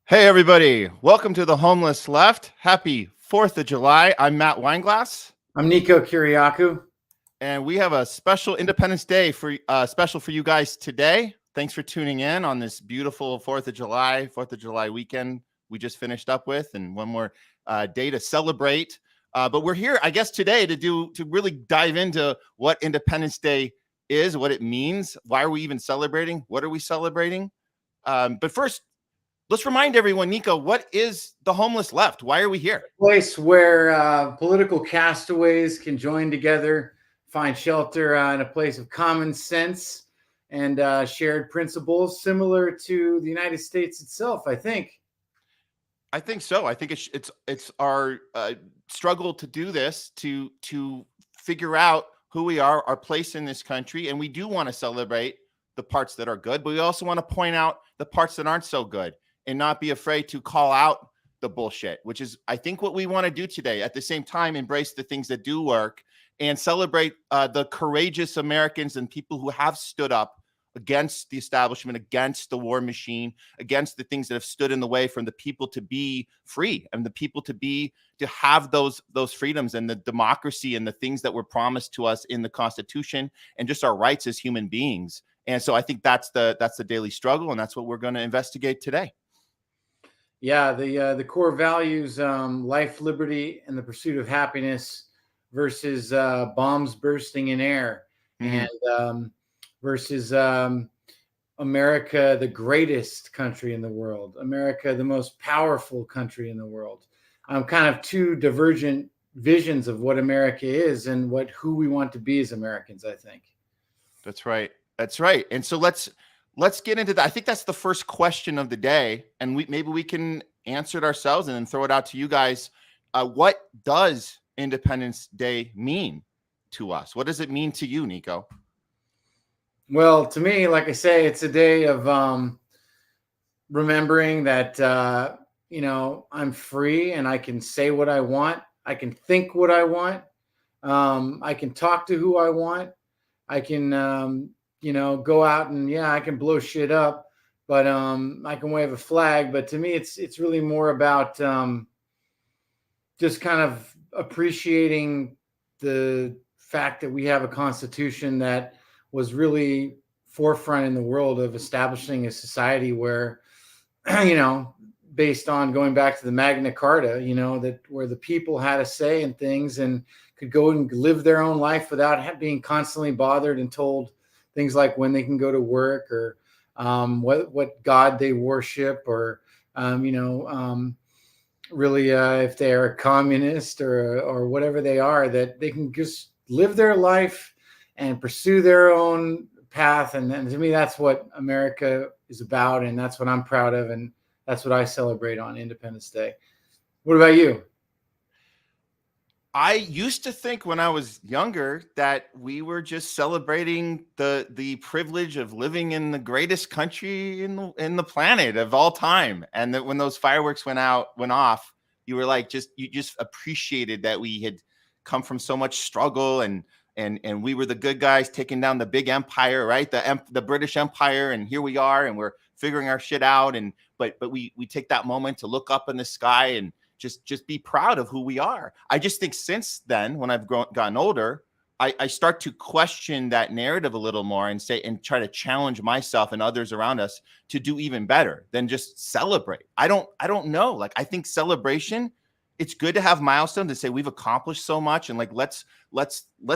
Hey, everybody. Welcome to the Homeless Left. Happy 4th of July. I'm Matt Weinglass. I'm Niko Kiriakou. And we have a special Independence Day special for you guys today. Thanks for tuning in on this beautiful 4th of July weekend we just finished up with, and one more day to celebrate. But we're here, I guess, today to really dive into what Independence Day is, what it means. Why are we even celebrating? What are we celebrating? But first, let's remind everyone, Niko, what is the Homeless Left? Why are we here? A place where political castaways can join together, find shelter in a place of common sense and shared principles, similar to the United States itself, I think. I think so. I think it's our struggle to do this, to figure out who we are, our place in this country, and we do want to celebrate the parts that are good, but we also want to point out the parts that aren't so good, and not be afraid to call out the bullshit, which is, I think, what we want to do today. At the same time, embrace the things that do work and celebrate the courageous Americans and people who have stood up against the establishment, against the war machine, against the things that have stood in the way from the people to be free and the people to have those freedoms and the democracy and the things that were promised to us in the Constitution and just our rights as human beings. And so I think that's the daily struggle, and that's what we're going to investigate today. Yeah, the core values, life, liberty, and the pursuit of happiness versus bombs bursting in air, and versus America, the greatest country in the world, America, the most powerful country in the world. Kind of two divergent visions of what America is and who we want to be as Americans, I think. That's right. That's right. And so let's get into that. I think that's the first question of the day, and maybe we can answer it ourselves and then throw it out to you guys. What does Independence Day mean to us? What does it mean to you, Niko? Well, to me, like I say, it's a day of remembering that, I'm free and I can say what I want. I can think what I want. I can talk to who I want. I can, go out and, I can blow shit up, but I can wave a flag. But to me, it's really more about just kind of appreciating the fact that we have a constitution that was really forefront in the world of establishing a society where, based on going back to the Magna Carta, that where the people had a say in things and could go and live their own life without being constantly bothered and told things like when they can go to work or what God they worship, or really if they're a communist or whatever they are, that they can just live their life and pursue their own path. And to me, that's what America is about, and that's what I'm proud of, and that's what I celebrate on Independence Day. What about you? I used to think when I was younger that we were just celebrating the privilege of living in the greatest country in the planet of all time, and that when those fireworks went off, you were like, you just appreciated that we had come from so much struggle, and we were the good guys taking down the big empire, right? The British Empire, and here we are, and we're figuring our shit out, but we take that moment to look up in the sky and just be proud of who we are. I just think since then, when I've gotten older, I start to question that narrative a little more and try to challenge myself and others around us to do even better than just celebrate. I don't know. Like, I think celebration, it's good to have milestones to say we've accomplished so much, and like let's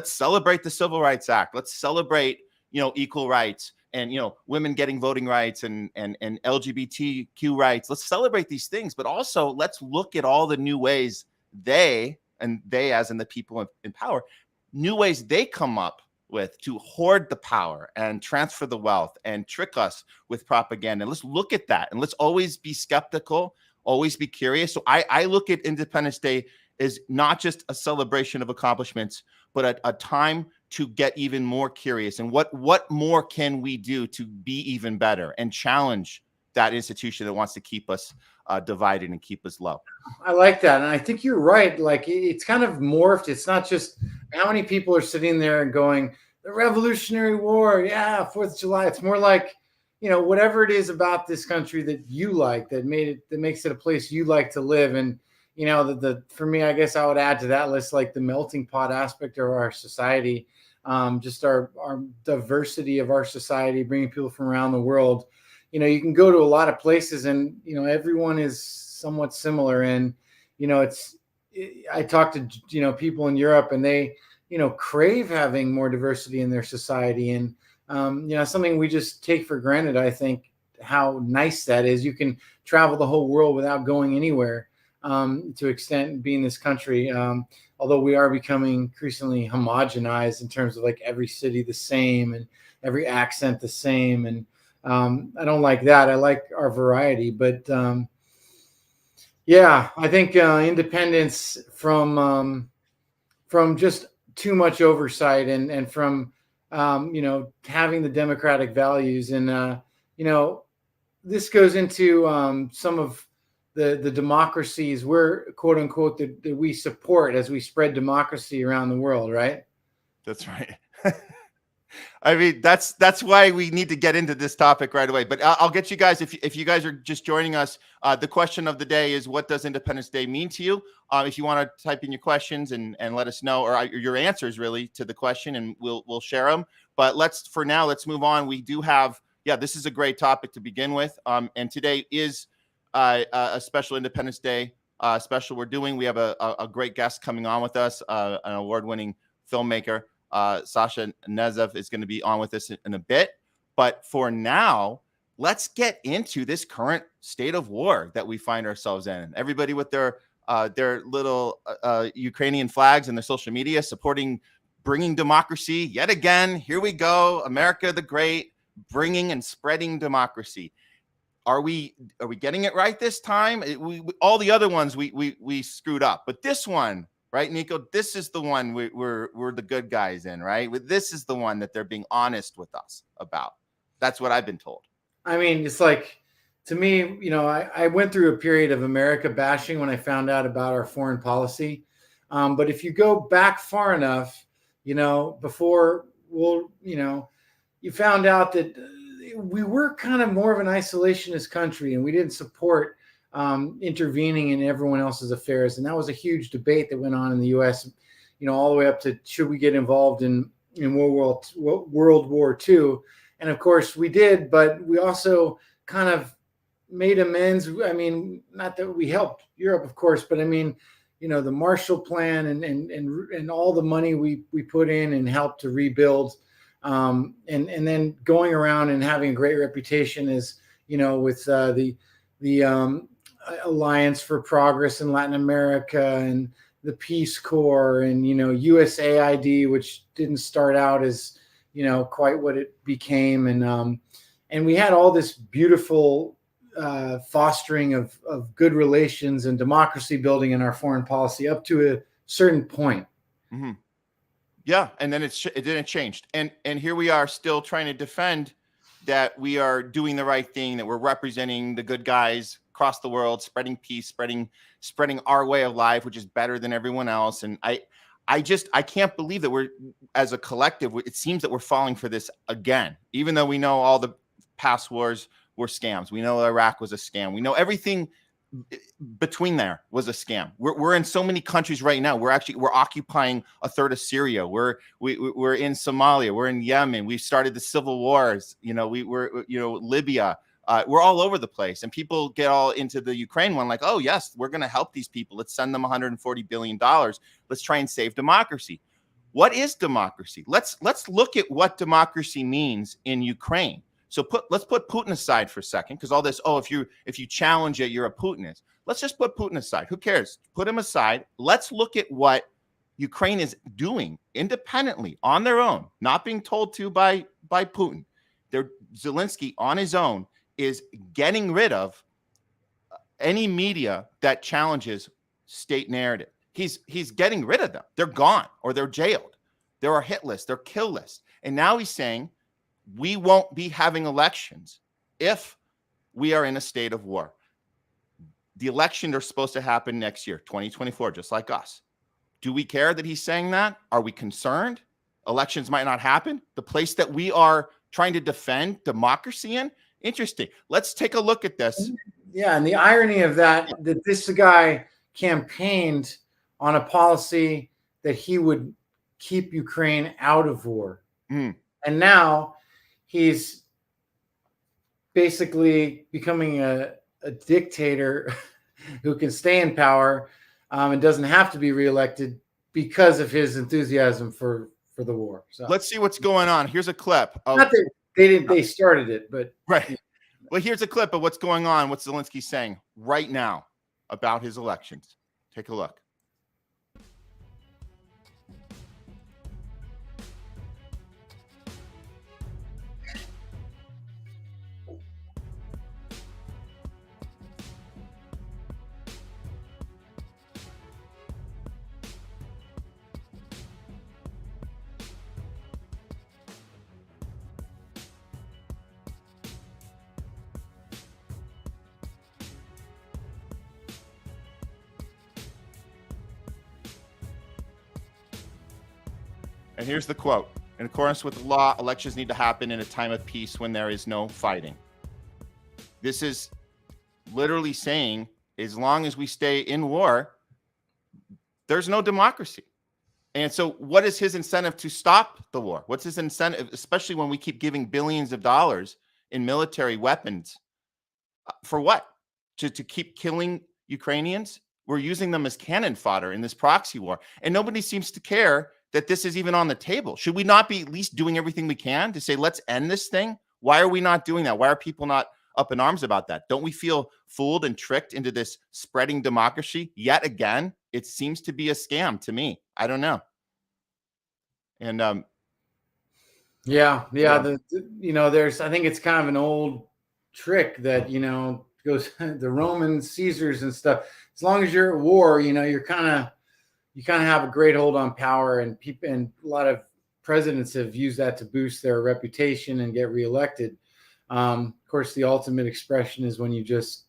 celebrate the Civil Rights Act. Let's celebrate equal rights and women getting voting rights and LGBTQ rights. Let's celebrate these things, but also let's look at all the new ways they as in the people in power, new ways they come up with to hoard the power and transfer the wealth and trick us with propaganda. Let's look at that, and let's always be skeptical, always be curious. So I look at Independence Day as not just a celebration of accomplishments, but a time to get even more curious. And what more can we do to be even better and challenge that institution that wants to keep us divided and keep us low? I like that. And I think you're right. Like, it's kind of morphed. It's not just how many people are sitting there and going, the Revolutionary War, 4th of July. It's more like, whatever it is about this country that you like, that makes it a place you like to live. And, for me, I guess I would add to that list, like the melting pot aspect of our society, just our diversity of our society, bringing people from around the world. You can go to a lot of places and, everyone is somewhat similar. And, I talk to, people in Europe, and they, crave having more diversity in their society. And, something we just take for granted, I think, how nice that is. You can travel the whole world without going anywhere, to extent being this country. Although we are becoming increasingly homogenized in terms of like every city the same and every accent the same. And I don't like that. I like our variety. But yeah, I think independence from just too much oversight and from having the democratic values. And this goes into some of the democracies we're, quote unquote, that we support as we spread democracy around the world, right? That's right. I mean, that's why we need to get into this topic right away. But I'll get you guys, if you guys are just joining us, the question of the day is, what does Independence Day mean to you? If you want to type in your questions and let us know, or your answers really to the question, and we'll share them. But let's move on. We do have, this is a great topic to begin with. And today is a special Independence Day special we're doing. We have a great guest coming on with us, an award-winning filmmaker. Sasha Nezev is going to be on with us in a bit. But for now, let's get into this current state of war that we find ourselves in. Everybody with their little Ukrainian flags and their social media supporting, bringing democracy yet again. Here we go. America the Great, bringing and spreading democracy. Are we getting it right this time? All the other ones we screwed up, but this one, right, Niko? This is the one we're the good guys in, right? This is the one that they're being honest with us about. That's what I've been told. I mean, it's like, to me, I went through a period of America bashing when I found out about our foreign policy. But if you go back far enough, before, you found out that we were kind of more of an isolationist country, and we didn't support intervening in everyone else's affairs. And that was a huge debate that went on in the U.S., all the way up to, should we get involved in World War II? And of course we did, but we also kind of made amends. I mean, not that we helped Europe, of course, but I mean, the Marshall Plan and all the money we put in and helped to rebuild, and then going around and having a great reputation as, with the Alliance for Progress in Latin America and the Peace Corps and, USAID, which didn't start out as, quite what it became. And we had all this beautiful fostering of good relations and democracy building in our foreign policy up to a certain point. Mm-hmm. Yeah. And then it didn't change. And here we are still trying to defend that we are doing the right thing, that we're representing the good guys across the world, spreading peace, spreading our way of life, which is better than everyone else. And I can't believe that we're, as a collective, it seems that we're falling for this again, even though we know all the past wars were scams. We know Iraq was a scam. We know everything between there was a scam. We're in so many countries right now. We're occupying a third of Syria. We're in Somalia. We're in Yemen. We've started the civil wars. We're Libya. We're all over the place, and people get all into the Ukraine one, like, oh yes, we're going to help these people. Let's send them $140 billion. Let's try and save democracy. What is democracy? Let's look at what democracy means in Ukraine. So let's put Putin aside for a second, because all this, if you challenge it, you're a Putinist. Let's just put Putin aside. Who cares? Put him aside. Let's look at what Ukraine is doing independently on their own, not being told to by Putin. Zelensky on his own is getting rid of any media that challenges state narrative. He's getting rid of them. They're gone, or they're jailed. There are hit lists, there are kill lists. And now he's saying, we won't be having elections if we are in a state of war. The elections are supposed to happen next year, 2024, just like us. Do we care that he's saying that? Are we concerned? Elections might not happen. The place that we are trying to defend democracy in Interesting. Let's take a look at this. Yeah, and the irony of that this guy campaigned on a policy that he would keep Ukraine out of war. Mm. And now he's basically becoming a dictator who can stay in power and doesn't have to be reelected because of his enthusiasm for the war. So let's see what's going on. Here's a clip. Not that they started it, but right. Well, here's a clip of what's going on, what Zelensky's saying right now about his elections. Take a look. And here's the quote. In accordance with the law, elections need to happen in a time of peace when there is no fighting. This is literally saying, as long as we stay in war, there's no democracy. And so what is his incentive to stop the war? What's his incentive, especially when we keep giving billions of dollars in military weapons? For what? To keep killing Ukrainians? We're using them as cannon fodder in this proxy war. And nobody seems to care that this is even on the table. Should we not be at least doing everything we can to say, let's end this thing? Why are we not doing that? Why are people not up in arms about that? Don't we feel fooled and tricked into this spreading democracy yet again? It seems to be a scam to me. I don't know. And yeah. There's, I think it's kind of an old trick that, goes the Roman Caesars and stuff. As long as you're at war, you kind of have a great hold on power, and people, and a lot of presidents have used that to boost their reputation and get reelected. Of course, the ultimate expression is when you just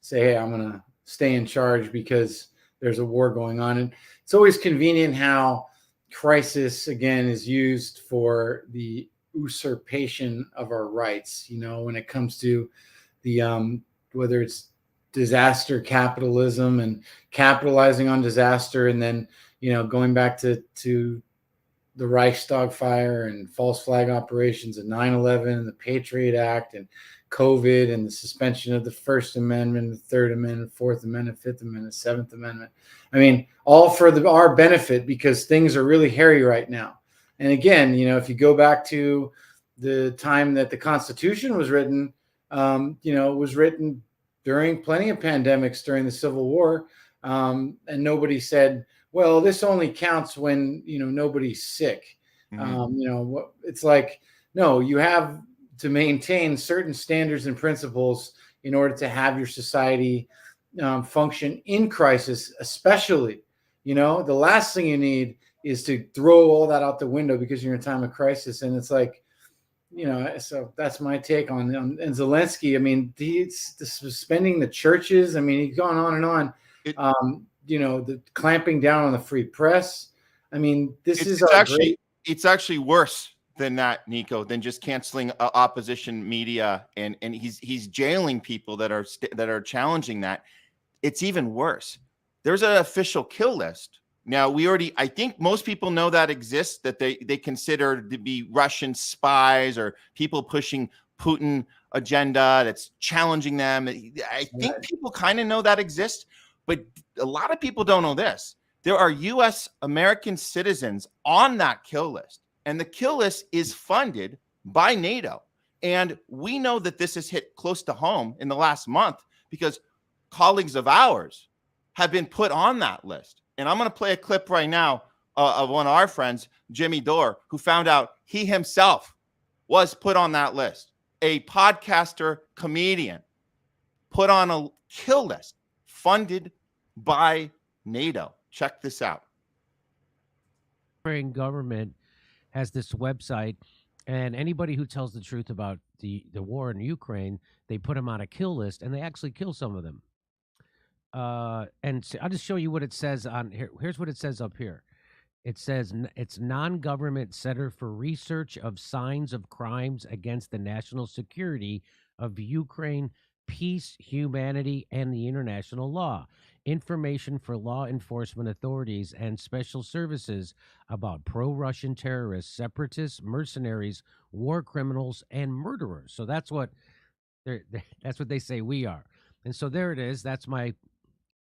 say, hey, I'm going to stay in charge because there's a war going on. And it's always convenient how crisis, again, is used for the usurpation of our rights. When it comes to the whether it's disaster capitalism and capitalizing on disaster, and then going back to the Reichstag fire and false flag operations and 9/11 and the Patriot Act and COVID and the suspension of the First Amendment, the Third Amendment, Fourth Amendment, Fifth Amendment, Seventh Amendment. I mean, all for our benefit, because things are really hairy right now. And again, if you go back to the time that the Constitution was written, it was written during plenty of pandemics during the Civil War. And nobody said, well, this only counts when, nobody's sick. Mhm. It's like, no, you have to maintain certain standards and principles in order to have your society function in crisis, especially. The last thing you need is to throw all that out the window because you're in a time of crisis. And it's like, so that's my take on and Zelensky. I mean, he's suspending the churches. I mean, he's gone on and on. The clamping down on the free press. I mean, it's actually worse than that, Niko, than just canceling opposition media, and he's jailing people that are challenging that. It's even worse. There's an official kill list. Now, I think most people know that exists, that they consider to be Russian spies or people pushing Putin agenda that's challenging them. I think people kind of know that exists, but a lot of people don't know this. There are U.S. American citizens on that kill list, and the kill list is funded by NATO. And we know that this has hit close to home in the last month because colleagues of ours have been put on that list. And I'm going to play a clip right now of one of our friends, Jimmy Dore, who found out he himself was put on that list. A podcaster, comedian, put on a kill list funded by NATO. Check this out. Ukraine government has this website, and anybody who tells the truth about the war in Ukraine, they put them on a kill list, and they actually kill some of them. And I'll just show you what it says on here. Here's what it says up here. It says it's non-government Center for Research of Signs of Crimes Against the National Security of Ukraine, peace, humanity, and the international law. Information for law enforcement authorities and special services about pro-Russian terrorists, separatists, mercenaries, war criminals, and murderers. So that's what that's what they say we are. And so there it is. That's my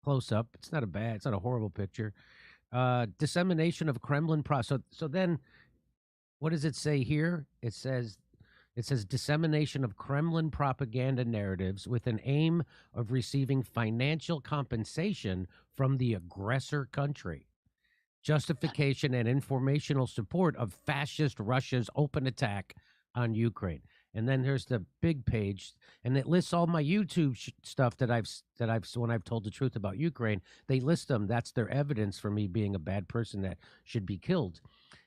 close up. It's not a horrible picture. Dissemination of Kremlin so then what does it say here? It says dissemination of Kremlin propaganda narratives with an aim of receiving financial compensation from the aggressor country. Justification and informational support of fascist Russia's open attack on Ukraine. And then there's the big page, and it lists all my YouTube stuff that I've when I've told the truth about Ukraine. They list them. That's their evidence for me being a bad person that should be killed.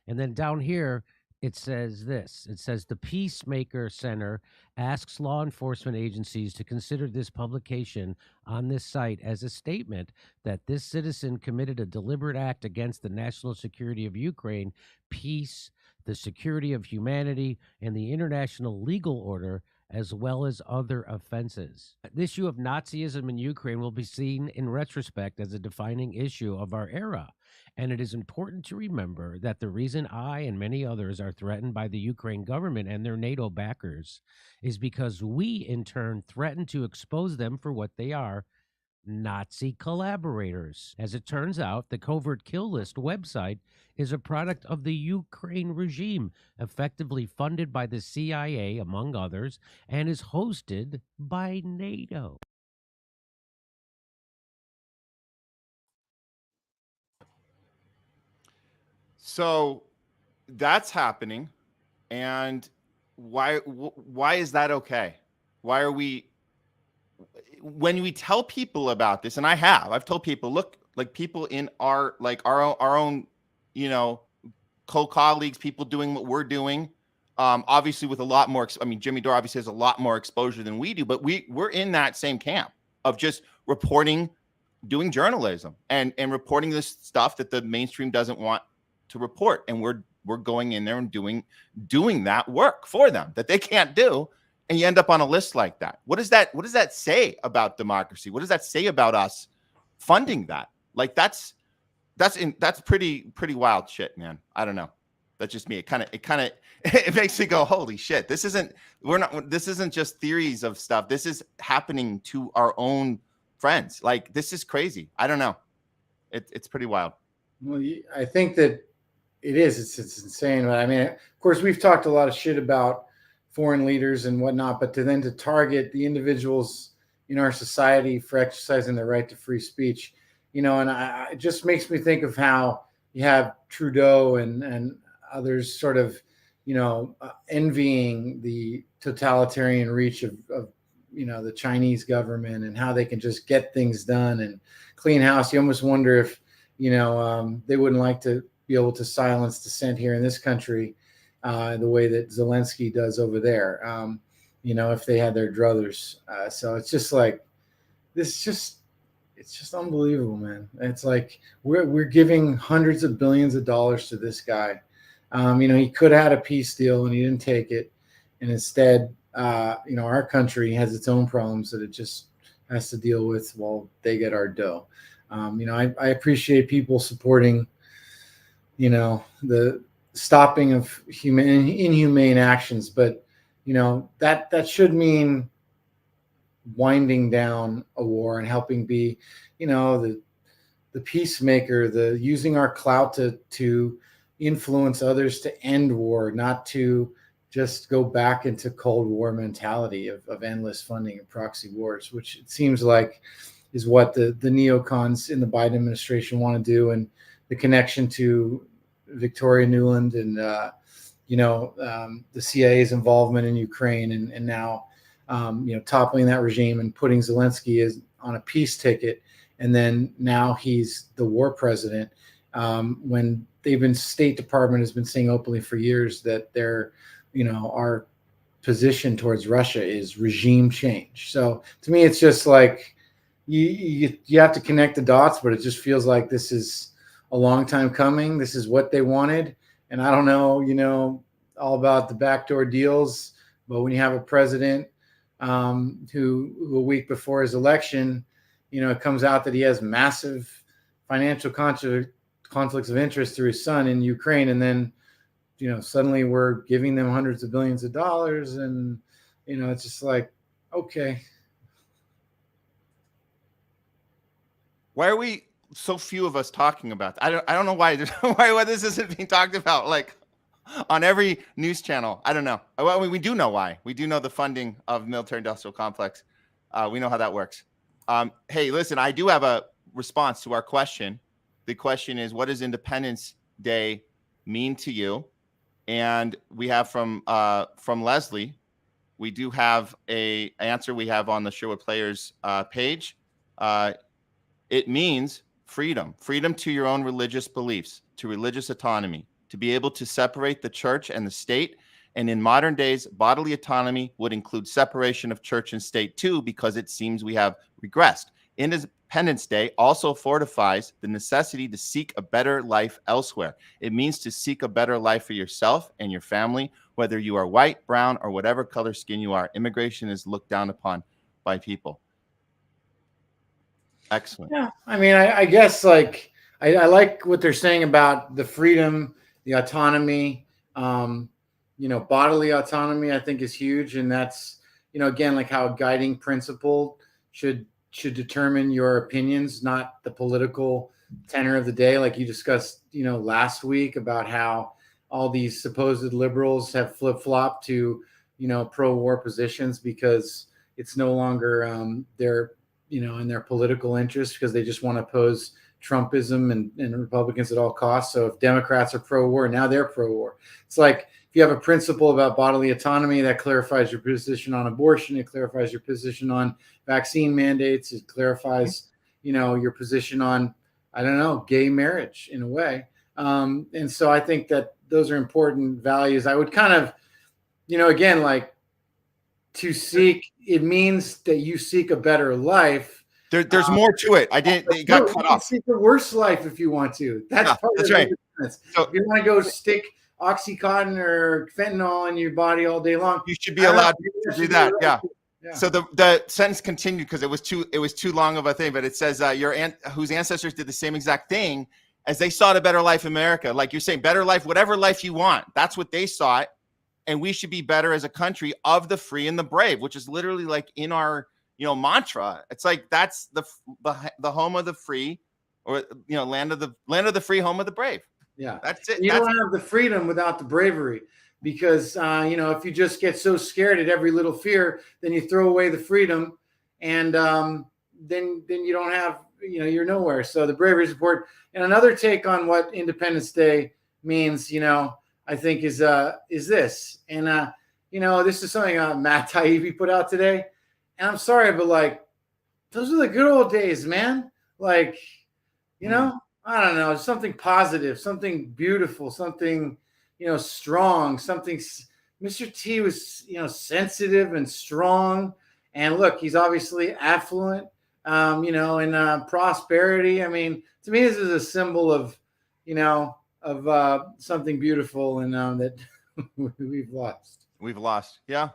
And then down here, it says this. It says the Peacemaker Center asks law enforcement agencies to consider this publication on this site as a statement that this citizen committed a deliberate act against the national security of Ukraine, peace, the security of humanity, and the international legal order, as well as other offenses. The issue of Nazism in Ukraine will be seen in retrospect as a defining issue of our era. And it is important to remember that the reason I and many others are threatened by the Ukraine government and their NATO backers is because we, in turn, threaten to expose them for what they are, Nazi collaborators. As it turns out, the Covert Kill List website is a product of the Ukraine regime, effectively funded by the CIA, among others, and is hosted by NATO. So that's happening, and why is that okay? Why are we, when we tell people about this, and I've told people, look, like people in our own, you know, co-colleagues, people doing what we're doing, obviously with a lot more, I mean, Jimmy Dore obviously has a lot more exposure than we do, but we're in that same camp of just reporting, doing journalism and reporting this stuff that the mainstream doesn't want to report. And we're going in there and doing that work for them that they can't do. And you end up on a list like that. What does that say about democracy? What does that say about us funding that? Like that's pretty wild shit, man. I don't know. That's just me. It makes me go, holy shit. This isn't just theories of stuff. This is happening to our own friends. Like, this is crazy. I don't know. It's pretty wild. Well, I think that it is. It's insane. But I mean, of course, we've talked a lot of shit about foreign leaders and whatnot, but to target the individuals in our society for exercising their right to free speech, you know, and it just makes me think of how you have Trudeau and others sort of, you know, envying the totalitarian reach of you know, the Chinese government and how they can just get things done and clean house. You almost wonder if, you know, they wouldn't like to be able to silence dissent here in this country the way that Zelensky does over there, you know, if they had their druthers. So it's just like, it's just unbelievable, man. It's like we're giving hundreds of billions of dollars to this guy. You know, he could have had a peace deal and he didn't take it. And instead, you know, our country has its own problems that it just has to deal with while they get our dough. You know, I appreciate people supporting, you know, the stopping of inhumane actions, but you know, that should mean winding down a war and helping be, you know, the peacemaker, the using our clout to influence others to end war, not to just go back into Cold War mentality of endless funding and proxy wars, which it seems like is what the neocons in the Biden administration want to do, and the connection to Victoria Nuland and you know, the CIA's involvement in Ukraine, and now you know, toppling that regime and putting Zelensky on a peace ticket, and then now he's the war president, when State Department has been saying openly for years that they're, you know, our position towards Russia is regime change. So to me, it's just like you have to connect the dots, but it just feels like this is a long time coming. This is what they wanted. And I don't know, you know, all about the backdoor deals, but when you have a president who a week before his election, it comes out that he has massive financial conflicts of interest through his son in Ukraine, and then suddenly we're giving them hundreds of billions of dollars, and it's just like, okay. Why are we so few of us talking about that? I don't know why why this isn't being talked about like on every news channel. I don't know. Well, we do know why. We do know the funding of military industrial complex. We know how that works. Hey, listen, I do have a response to our question. The question is, what does Independence Day mean to you? And we have from Leslie, we do have a answer we have on the Sherwood Players page. It means freedom to your own religious beliefs, to religious autonomy, to be able to separate the church and the state. And in modern days, bodily autonomy would include separation of church and state too, because it seems we have regressed. Independence Day also fortifies the necessity to seek a better life elsewhere. It means to seek a better life for yourself and your family, whether you are white, brown, or whatever color skin you are. Immigration is looked down upon by people. Excellent. Yeah, I mean, I guess like I like what they're saying about the freedom, the autonomy, bodily autonomy. I think is huge, and that's again like how a guiding principle should determine your opinions, not the political tenor of the day, like you discussed last week about how all these supposed liberals have flip-flopped to pro-war positions because it's no longer their in their political interest, because they just want to oppose Trumpism and Republicans at all costs. So if Democrats are pro-war, now they're pro-war. It's like if you have a principle about bodily autonomy, that clarifies your position on abortion. It clarifies your position on vaccine mandates. It clarifies, your position on, I don't know, gay marriage in a way. And so I think that those are important values. I would kind of, again, like to seek, it means that you seek a better life. There's more to it. It got cut off. Seek a worse life if you want to. That's right. So if you want to go stick Oxycontin or fentanyl in your body all day long, you should be allowed to do that. Yeah. So the sentence continued because it was too long of a thing, but it says whose ancestors did the same exact thing as they sought a better life in America. Like you're saying, better life, whatever life you want. That's what they sought. And we should be better as a country of the free and the brave, which is literally like in our, mantra. It's like that's the home of the free, or land of the free, home of the brave. Yeah, that's it. You don't have the freedom without the bravery, because if you just get so scared at every little fear, then you throw away the freedom, and then you don't have, you're nowhere. So the bravery is important. And another take on what Independence Day means, I think is this, and this is something Matt Taibbi put out today, and I'm sorry, but like those are the good old days, man. Like, I don't know, something positive, something beautiful, something strong, something. Mr. T was sensitive and strong, and look, he's obviously affluent, and prosperity. I mean, to me, this is a symbol of something beautiful, and that we've lost. Yeah,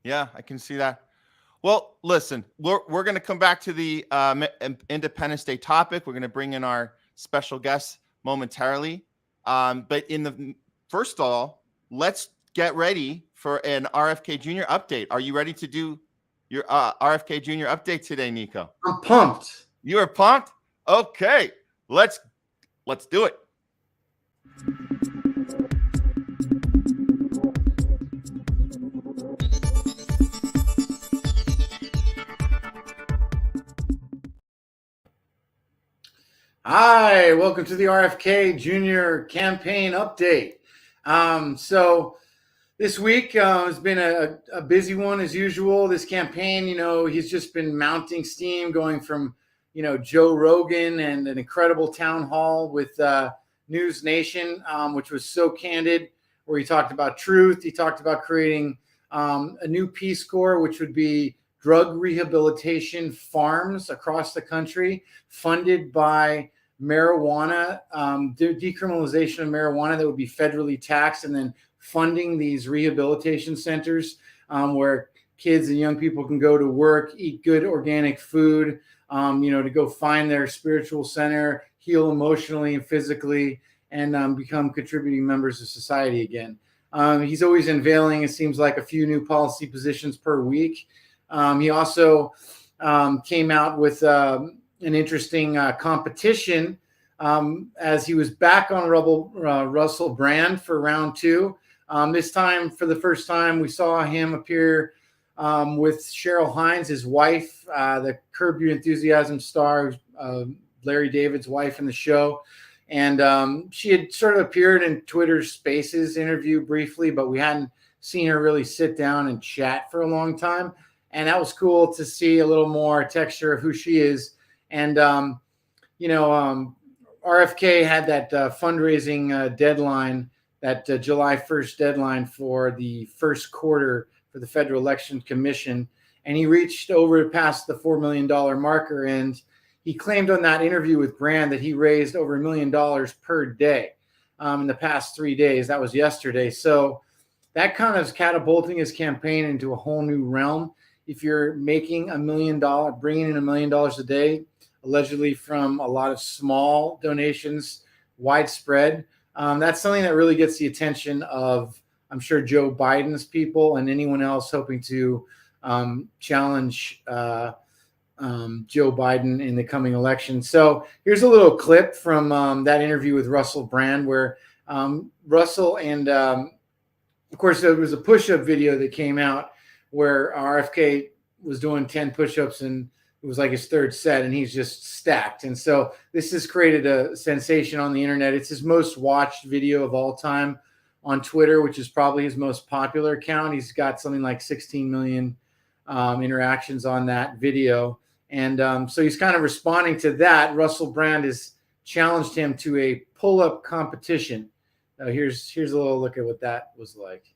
I can see that. Well, listen, we're going to come back to the Independence Day topic. We're going to bring in our special guests momentarily, but first of all, let's get ready for an RFK Jr. update. Are you ready to do your RFK Jr. update today, Niko? I'm pumped. You are pumped? Okay, let's do it. Hi, welcome to the RFK Jr. campaign update. So this week has been a busy one as usual. This campaign, he's just been mounting steam, going from, Joe Rogan and an incredible town hall with News Nation, which was so candid, where he talked about truth. He talked about creating a new Peace Corps, which would be drug rehabilitation farms across the country, funded by marijuana, decriminalization of marijuana that would be federally taxed, and then funding these rehabilitation centers where kids and young people can go to work, eat good organic food, to go find their spiritual center, heal emotionally and physically, and become contributing members of society again. He's always unveiling, it seems like, a few new policy positions per week. He also came out with an interesting competition as he was back on Russell Brand for round 2. This time, for the first time, we saw him appear with Cheryl Hines, his wife, the Curb Your Enthusiasm star, Larry David's wife in the show. And she had sort of appeared in Twitter Spaces interview briefly, but we hadn't seen her really sit down and chat for a long time. And that was cool to see a little more texture of who she is. And, RFK had that fundraising deadline, that July 1st deadline for the first quarter for the Federal Election Commission. And he reached over past the $4 million marker. And he claimed on that interview with Brand that he raised over $1 million per day in the past 3 days. That was yesterday. So that kind of is catapulting his campaign into a whole new realm. If you're making $1 million, bringing in $1 million a day, allegedly from a lot of small donations, widespread, that's something that really gets the attention of, I'm sure, Joe Biden's people and anyone else hoping to challenge Joe Biden in the coming election. So here's a little clip from that interview with Russell Brand, where Russell and, of course, there was a push-up video that came out where RFK was doing 10 push-ups, and it was like his third set, and he's just stacked. And so this has created a sensation on the internet. It's his most watched video of all time on Twitter, which is probably his most popular account. He's got something like 16 million interactions on that video. And so he's kind of responding to that. Russell Brand has challenged him to a pull-up competition. Here's a little look at what that was like.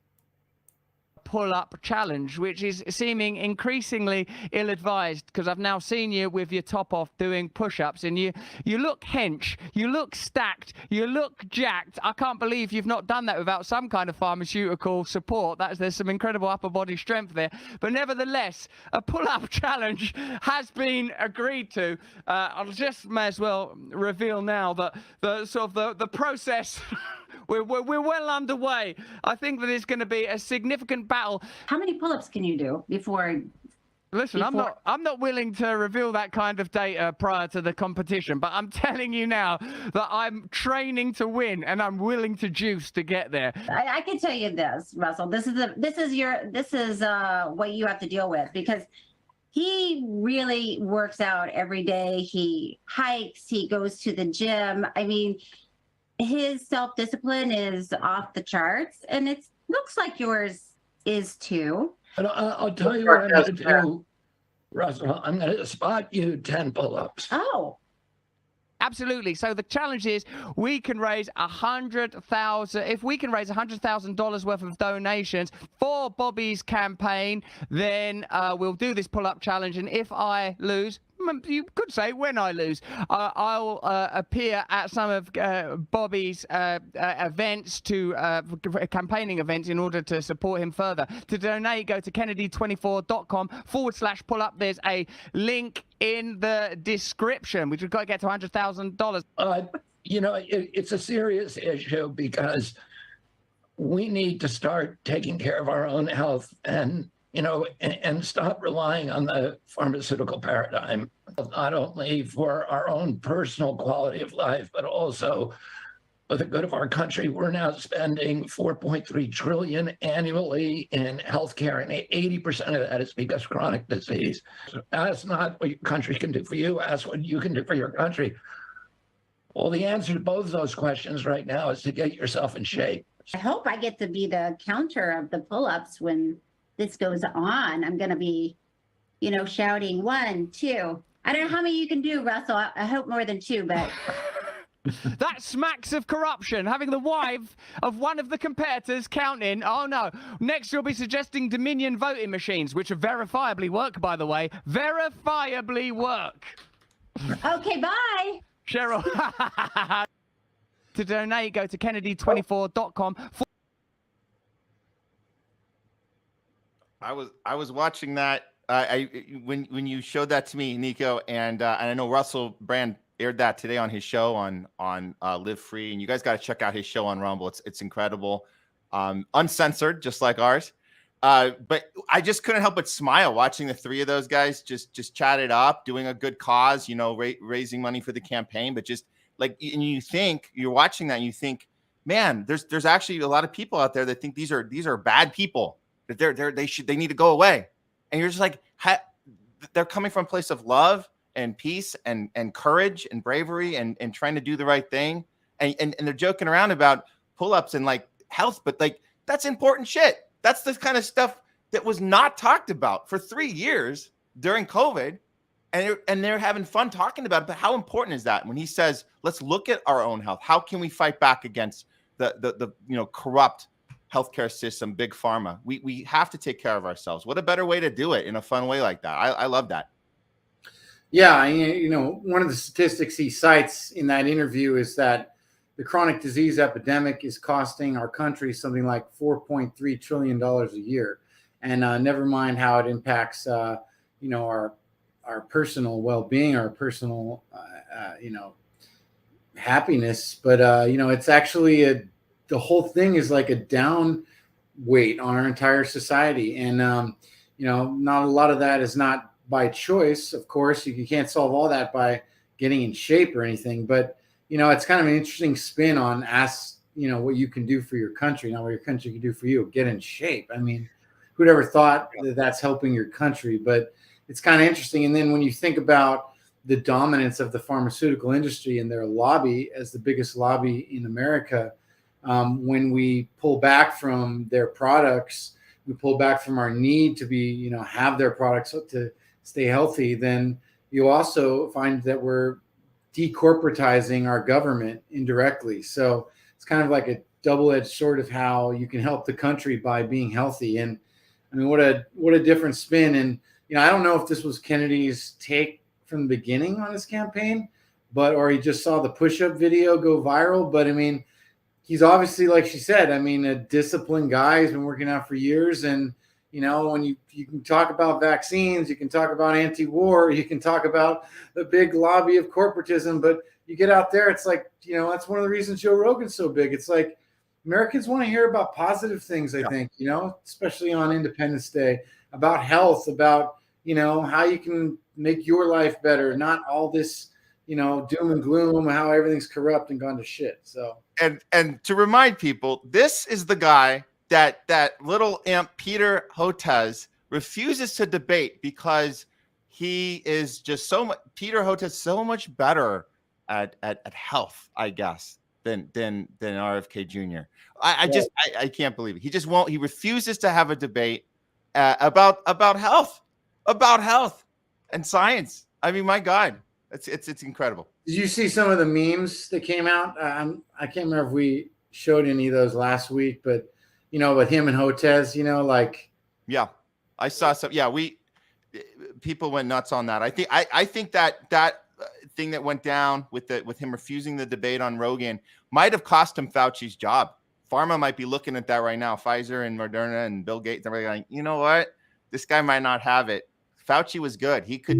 Pull-up challenge, which is seeming increasingly ill-advised, because I've now seen you with your top off doing push-ups, and you look hench, you look stacked, you look jacked. I can't believe you've not done that without some kind of pharmaceutical support. There's some incredible upper body strength there. But nevertheless, a pull-up challenge has been agreed to. I'll just may as well reveal now that the process we're well underway. I think that it's going to be a significant battle. How many pull-ups can you do before? Listen, I'm not willing to reveal that kind of data prior to the competition, but I'm telling you now that I'm training to win, and I'm willing to juice to get there. I can tell you this, Russell. This is what you have to deal with, because he really works out every day. He hikes. He goes to the gym. I mean, his self-discipline is off the charts, and it looks like yours is too. But I'll tell you what I'm going to do, Russell. I'm going to spot you 10 pull-ups. Oh. Absolutely. So the challenge is we can raise $100,000. If we can raise $100,000 worth of donations for Bobby's campaign, then we'll do this pull-up challenge. And if I lose, you could say when I lose, I'll appear at some of Bobby's events, campaigning events, in order to support him further. To donate, go to Kennedy24.com/pull-up. There's a link in the description, which we've got to get to $100,000. It's a serious issue, because we need to start taking care of our own health and stop relying on the pharmaceutical paradigm, not only for our own personal quality of life, but also for the good of our country. We're now spending $4.3 trillion annually in healthcare, and 80% of that is because of chronic disease. So ask not what your country can do for you, ask what you can do for your country. Well, the answer to both of those questions right now is to get yourself in shape. I hope I get to be the counter of the pull-ups when this goes on. I'm going to be, shouting 1, 2. I don't know how many you can do, Russell. I hope more than 2, but. That smacks of corruption, having the wife of one of the competitors counting. Oh, no. Next, you'll be suggesting Dominion voting machines, which verifiably work, by the way. Verifiably work. Okay, bye. Cheryl. To donate, go to Kennedy24.com. I was watching that. When you showed that to me, Niko, and I know Russell Brand aired that today on his show on Live Free, and you guys got to check out his show on Rumble. It's incredible, uncensored, just like ours. But I just couldn't help but smile watching the three of those guys just chat it up, doing a good cause, raising money for the campaign. But just like, and you're watching that, and you think, man, there's actually a lot of people out there that think these are bad people, that they need to go away. And you're just like, they're coming from a place of love and peace and courage and bravery and trying to do the right thing. And they're joking around about pull-ups and like health, but like that's important shit. That's the kind of stuff that was not talked about for 3 years during COVID. And they're having fun talking about it. But how important is that when he says, let's look at our own health? How can we fight back against the corrupt healthcare system, big pharma? We have to take care of ourselves. What a better way to do it in a fun way like that. I love that. Yeah, one of the statistics he cites in that interview is that the chronic disease epidemic is costing our country something like $4.3 trillion a year. And never mind how it impacts, our personal well-being, our personal, happiness. But, it's actually the whole thing is like a down weight on our entire society. And, not a lot of that is not by choice. Of course, you can't solve all that by getting in shape or anything, but it's kind of an interesting spin on what you can do for your country, not what your country can do for you. Get in shape. I mean, who'd ever thought that that's helping your country? But it's kind of interesting. And then when you think about the dominance of the pharmaceutical industry and their lobby as the biggest lobby in America, when we pull back from their products, we pull back from our need to be, have their products to stay healthy, then you also find that we're decorporatizing our government indirectly. So it's kind of like a double-edged sword of how you can help the country by being healthy. And I mean, what a different spin. And, I don't know if this was Kennedy's take from the beginning on his campaign, or he just saw the push-up video go viral. But I mean, he's obviously, like she said, a disciplined guy. He's been working out for years. And, when you can talk about vaccines, you can talk about anti-war, you can talk about the big lobby of corporatism, but you get out there, it's like, that's one of the reasons Joe Rogan's so big. It's like Americans want to hear about positive things, I think, especially on Independence Day, about health, about, how you can make your life better, not all this, doom and gloom, how everything's corrupt and gone to shit. So, and to remind people, this is the guy that little imp Peter Hotez refuses to debate because he is just Peter Hotez so much better at health, I guess, than RFK Jr. I can't believe it. He just won't. He refuses to have a debate about health and science. I mean, my God, it's incredible. Did you see some of the memes that came out? I can't remember if we showed any of those last week, but with him and Hotez, yeah, I saw some. Yeah, people went nuts on that. I think that thing that went down with him refusing the debate on Rogan might have cost him Fauci's job. Pharma might be looking at that right now. Pfizer and Moderna and Bill Gates, everybody going, you know what? This guy might not have it. Fauci was good. He could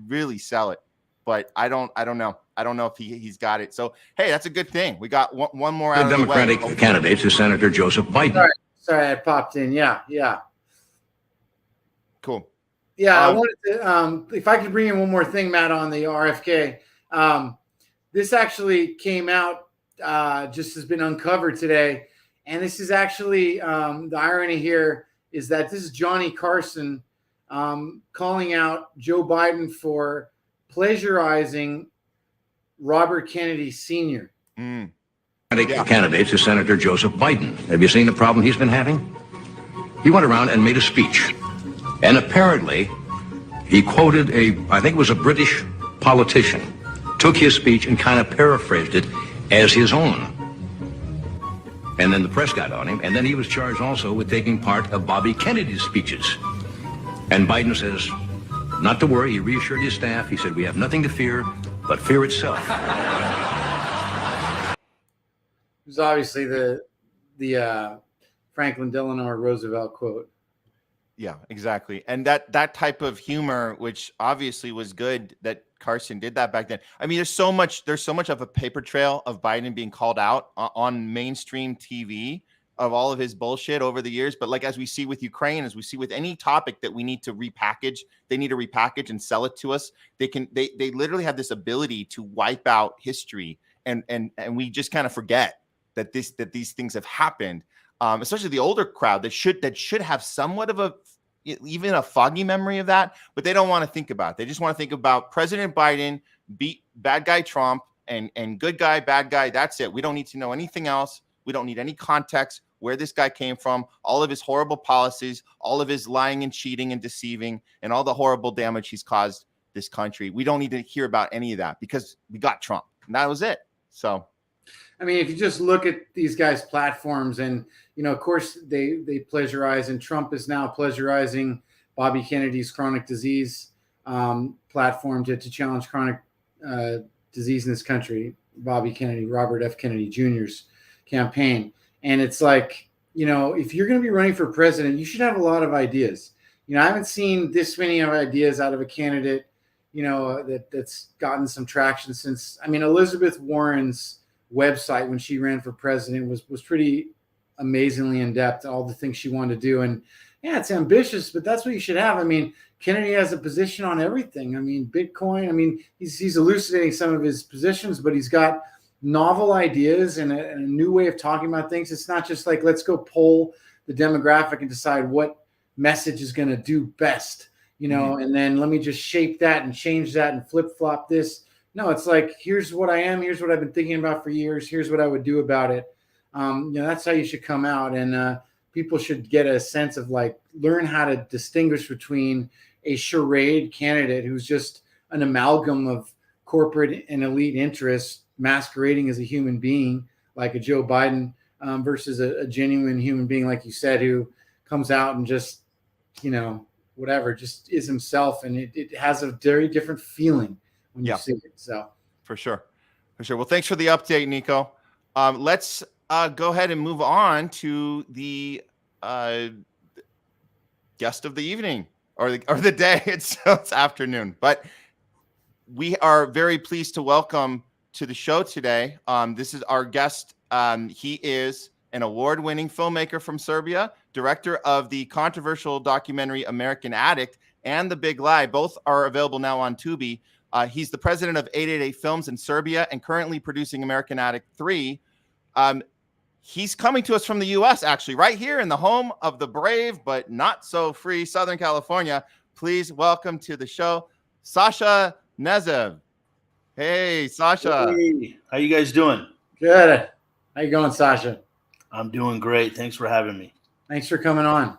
really sell it, but I don't know. I don't know if he's got it. So, hey, that's a good thing. We got one more out of the Democratic candidate is Senator Joseph Biden. Sorry, I popped in. Yeah. Cool. Yeah, I wanted to, if I could bring in one more thing, Matt, on the RFK. This actually came out, just has been uncovered today. And this is actually, the irony here is that this is Johnny Carson calling out Joe Biden for plagiarizing Robert Kennedy Sr. Candidate is Senator Joseph Biden. Have you seen the problem he's been having? He went around and made a speech. And apparently, he quoted I think it was a British politician, took his speech and kind of paraphrased it as his own. And then the press got on him, and then he was charged also with taking part of Bobby Kennedy's speeches. And Biden says, not to worry, he reassured his staff. He said, we have nothing to fear but fear itself. It was obviously the Franklin Delano Roosevelt quote. Yeah, exactly. And that type of humor, which obviously was good that Carson did that back then. I mean, there's so much of a paper trail of Biden being called out on mainstream TV of all of his bullshit over the years. But like, as we see with Ukraine, as we see with any topic that we need to repackage, they need to repackage and sell it to us. They literally have this ability to wipe out history. And we just kind of forget that these things have happened. Especially the older crowd that should have somewhat of even a foggy memory of that, but they don't want to think about it. They just want to think about President Biden beat bad guy Trump and good guy, bad guy. That's it. We don't need to know anything else. We don't need any context where this guy came from, all of his horrible policies, all of his lying and cheating and deceiving, and all the horrible damage he's caused this country. We don't need to hear about any of that because we got Trump, and that was it. So, I mean, if you just look at these guys' platforms, and of course, they pleasurize, and Trump is now pleasurizing Bobby Kennedy's chronic disease platform to challenge chronic disease in this country. Bobby Kennedy, Robert F. Kennedy Jr.'s campaign, and it's like, if you're going to be running for president, you should have a lot of ideas. I haven't seen this many ideas out of a candidate, that's gotten some traction since. I mean, Elizabeth Warren's website when she ran for president was pretty amazingly in depth, all the things she wanted to do. And yeah, it's ambitious, but that's what you should have. I mean, Kennedy has a position on everything. I mean, Bitcoin, I mean, he's elucidating some of his positions, but he's got novel ideas and a new way of talking about things. It's not just like, let's go poll the demographic and decide what message is going to do best, and then let me just shape that and change that and flip flop this. No, it's like, here's what I am. Here's what I've been thinking about for years. Here's what I would do about it. That's how you should come out. And people should get a sense of learn how to distinguish between a charade candidate who's just an amalgam of corporate and elite interests masquerading as a human being, like a Joe Biden, versus a genuine human being, like you said, who comes out and just, whatever, just is himself. And it has a very different feeling when you see it. So for sure. Well, thanks for the update, Niko. Let's go ahead and move on to the guest of the evening or the day. It's afternoon, but we are very pleased to welcome to the show today. This is our guest. He is an award-winning filmmaker from Serbia, director of the controversial documentary American Addict and The Big Lie. Both are available now on Tubi. He's the president of 888 Films in Serbia and currently producing American Addict 3. He's coming to us from the U.S., actually, right here in the home of the brave but not so free Southern California. Please welcome to the show, Sasha Nezev. Hey, Sasha. Hey, how you guys doing? Good. How you going, Sasha? I'm doing great. Thanks for having me. Thanks for coming on.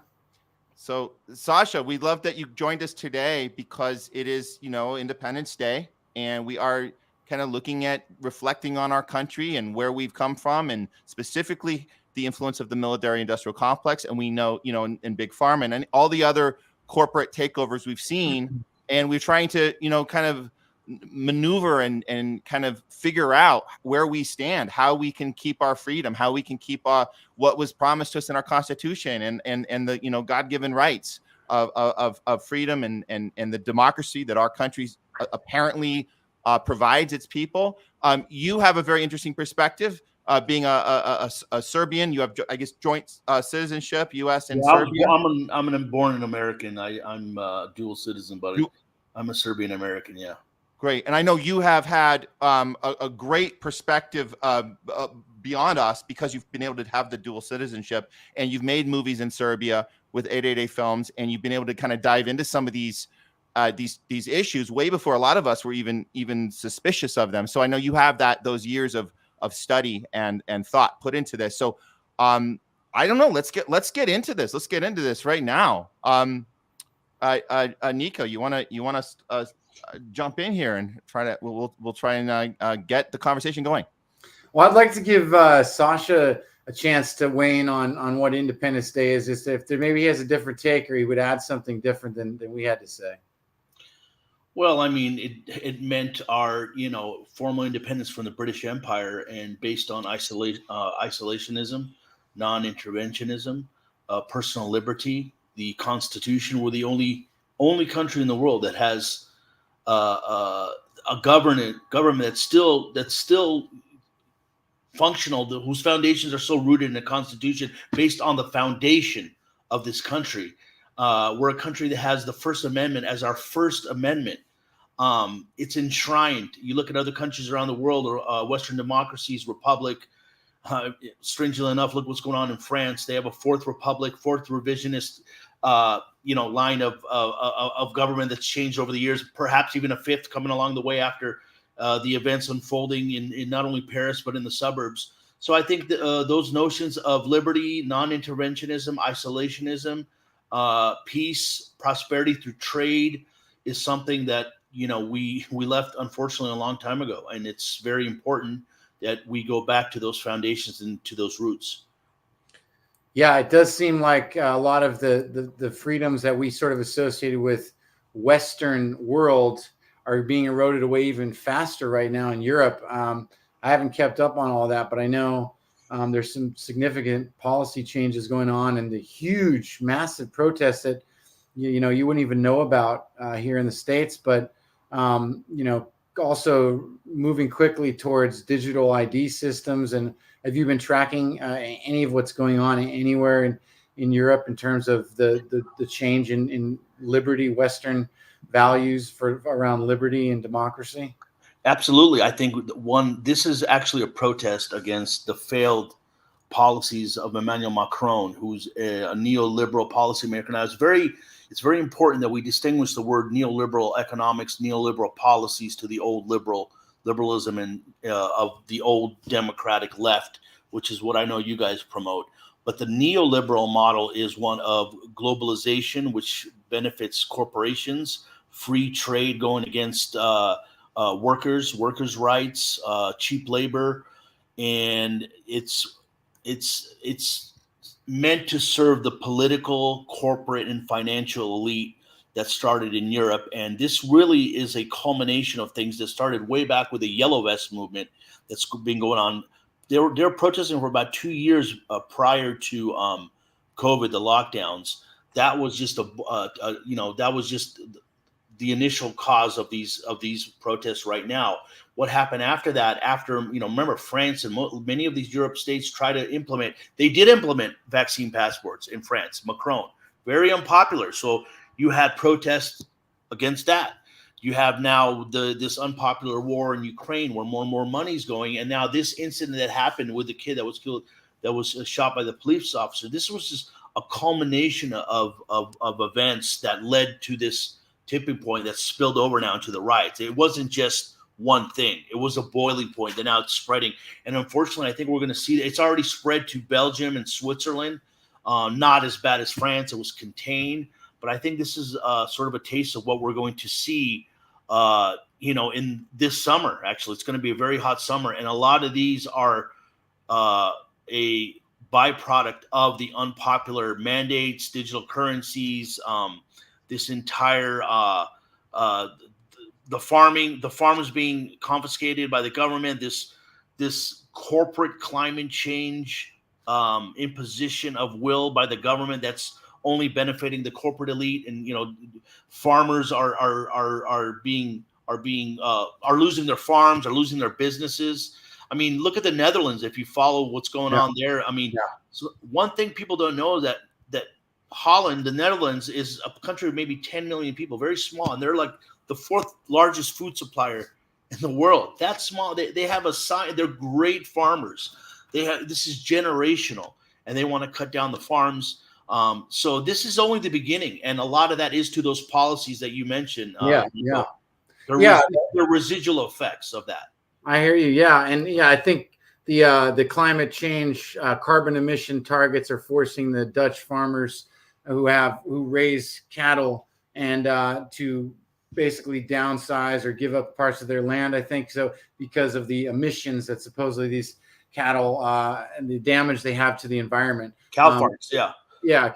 So, Sasha, we love that you joined us today because it is, Independence Day, and we are kind of looking at reflecting on our country and where we've come from, and specifically the influence of the military-industrial complex. And we know, in Big Pharma and all the other corporate takeovers we've seen, and we're trying to, kind of maneuver and kind of figure out where we stand, how we can keep our freedom, how we can keep what was promised to us in our Constitution and the God-given rights of freedom and the democracy that our country apparently provides its people. You have a very interesting perspective, being a Serbian. You have, I guess, joint citizenship, U.S. and Serbia. I'm an born an American. I'm a dual citizen, but I'm a Serbian American. Yeah. Great. And I know you have had a great perspective beyond us because you've been able to have the dual citizenship, and you've made movies in Serbia with 888 Films, and you've been able to kind of dive into some of these issues way before a lot of us were even suspicious of them. So I know you have those years of study and thought put into this. So I don't know. Let's get into this. Let's get into this right now. Niko, you want to jump in here and try to we'll try and get the conversation going. Well, I'd like to give Sasha a chance to weigh in on what Independence Day is. Just if maybe he has a different take or he would add something different than we had to say. Well, I mean, it meant our formal independence from the British Empire, and based on isolationism, non-interventionism, personal liberty, the Constitution. We're the only country in the world that has a government that's still functional, whose foundations are still rooted in the Constitution, based on the foundation of this country. We're a country that has the First Amendment as our First Amendment. It's enshrined. You look at other countries around the world, or Western democracies, republic. Strangely enough, look what's going on in France. They have a fourth republic, fourth revisionist, line of government that's changed over the years. Perhaps even a fifth coming along the way after the events unfolding in not only Paris but in the suburbs. So I think those notions of liberty, non-interventionism, isolationism, peace, prosperity through trade is something that we left, unfortunately, a long time ago, and it's very important that we go back to those foundations and to those roots. Yeah, it does seem like a lot of the freedoms that we sort of associated with Western world are being eroded away even faster right now in Europe. I haven't kept up on all that, but I know there's some significant policy changes going on, and the huge, massive protests that you wouldn't even know about here in the States, but also moving quickly towards digital ID systems. And have you been tracking any of what's going on anywhere in Europe in terms of the change in liberty, Western values around liberty and democracy? Absolutely. I think this is actually a protest against the failed policies of Emmanuel Macron, who's a neoliberal policymaker. Now, it's very important that we distinguish the word neoliberal economics, neoliberal policies, to the old liberalism and of the old democratic left, which is what I know you guys promote. But the neoliberal model is one of globalization, which benefits corporations, free trade going against workers' rights, cheap labor, and it's meant to serve the political, corporate, and financial elite that started in Europe. And this really is a culmination of things that started way back with the Yellow Vest movement that's been going on. They were protesting for about 2 years prior to COVID, the lockdowns. That was just that was just the initial cause of these protests right now. What happened after that, remember, France and many of these Europe states did implement vaccine passports in France. Macron, very unpopular. So you had protests against that. You have now this unpopular war in Ukraine where more and more money's going. And now this incident that happened with the kid that was killed, that was shot by the police officer. This was just a culmination of events that led to this tipping point that spilled over now into the riots. It wasn't just one thing. It was a boiling point that now it's spreading. And unfortunately, I think we're going to see it's already spread to Belgium and Switzerland. Not as bad as France. It was contained. But I think this is sort of a taste of what we're going to see, in this summer. Actually, it's going to be a very hot summer. And a lot of these are a byproduct of the unpopular mandates, digital currencies, this entire the farmers being confiscated by the government, this corporate climate change imposition of will by the government that's only benefiting the corporate elite, and farmers are losing their farms, are losing their businesses. I mean, look at the Netherlands. If you follow what's going on there, so one thing people don't know is that Holland, the Netherlands, is a country of maybe 10 million people, very small, and they're like the fourth largest food supplier in the world. That's small. They have they're great farmers. This is generational, and they want to cut down the farms. So this is only the beginning, and a lot of that is to those policies that you mentioned. The residual effects of that. I hear you. Yeah, and I think the climate change carbon emission targets are forcing the Dutch farmers who raise cattle and to basically downsize or give up parts of their land. I think so, because of the emissions that supposedly these cattle and the damage they have to the environment. Cow farms,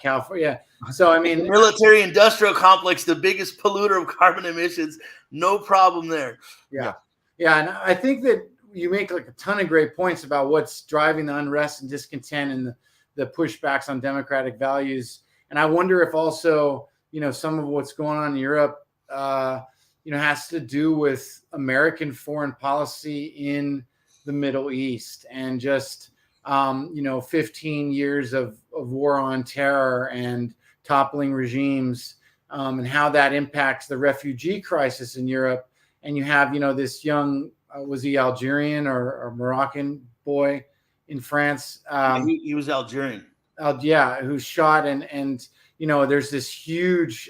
California. So I mean, the military industrial complex, the biggest polluter of carbon emissions, no problem there. Yeah. And I think that you make like a ton of great points about what's driving the unrest and discontent and the pushbacks on democratic values. And I wonder if also, some of what's going on in Europe, has to do with American foreign policy in the Middle East, and just 15 years of war on terror and toppling regimes, and how that impacts the refugee crisis in Europe. And you have, this young, was he Algerian or Moroccan boy in France? He was Algerian. Who's shot, and there's this huge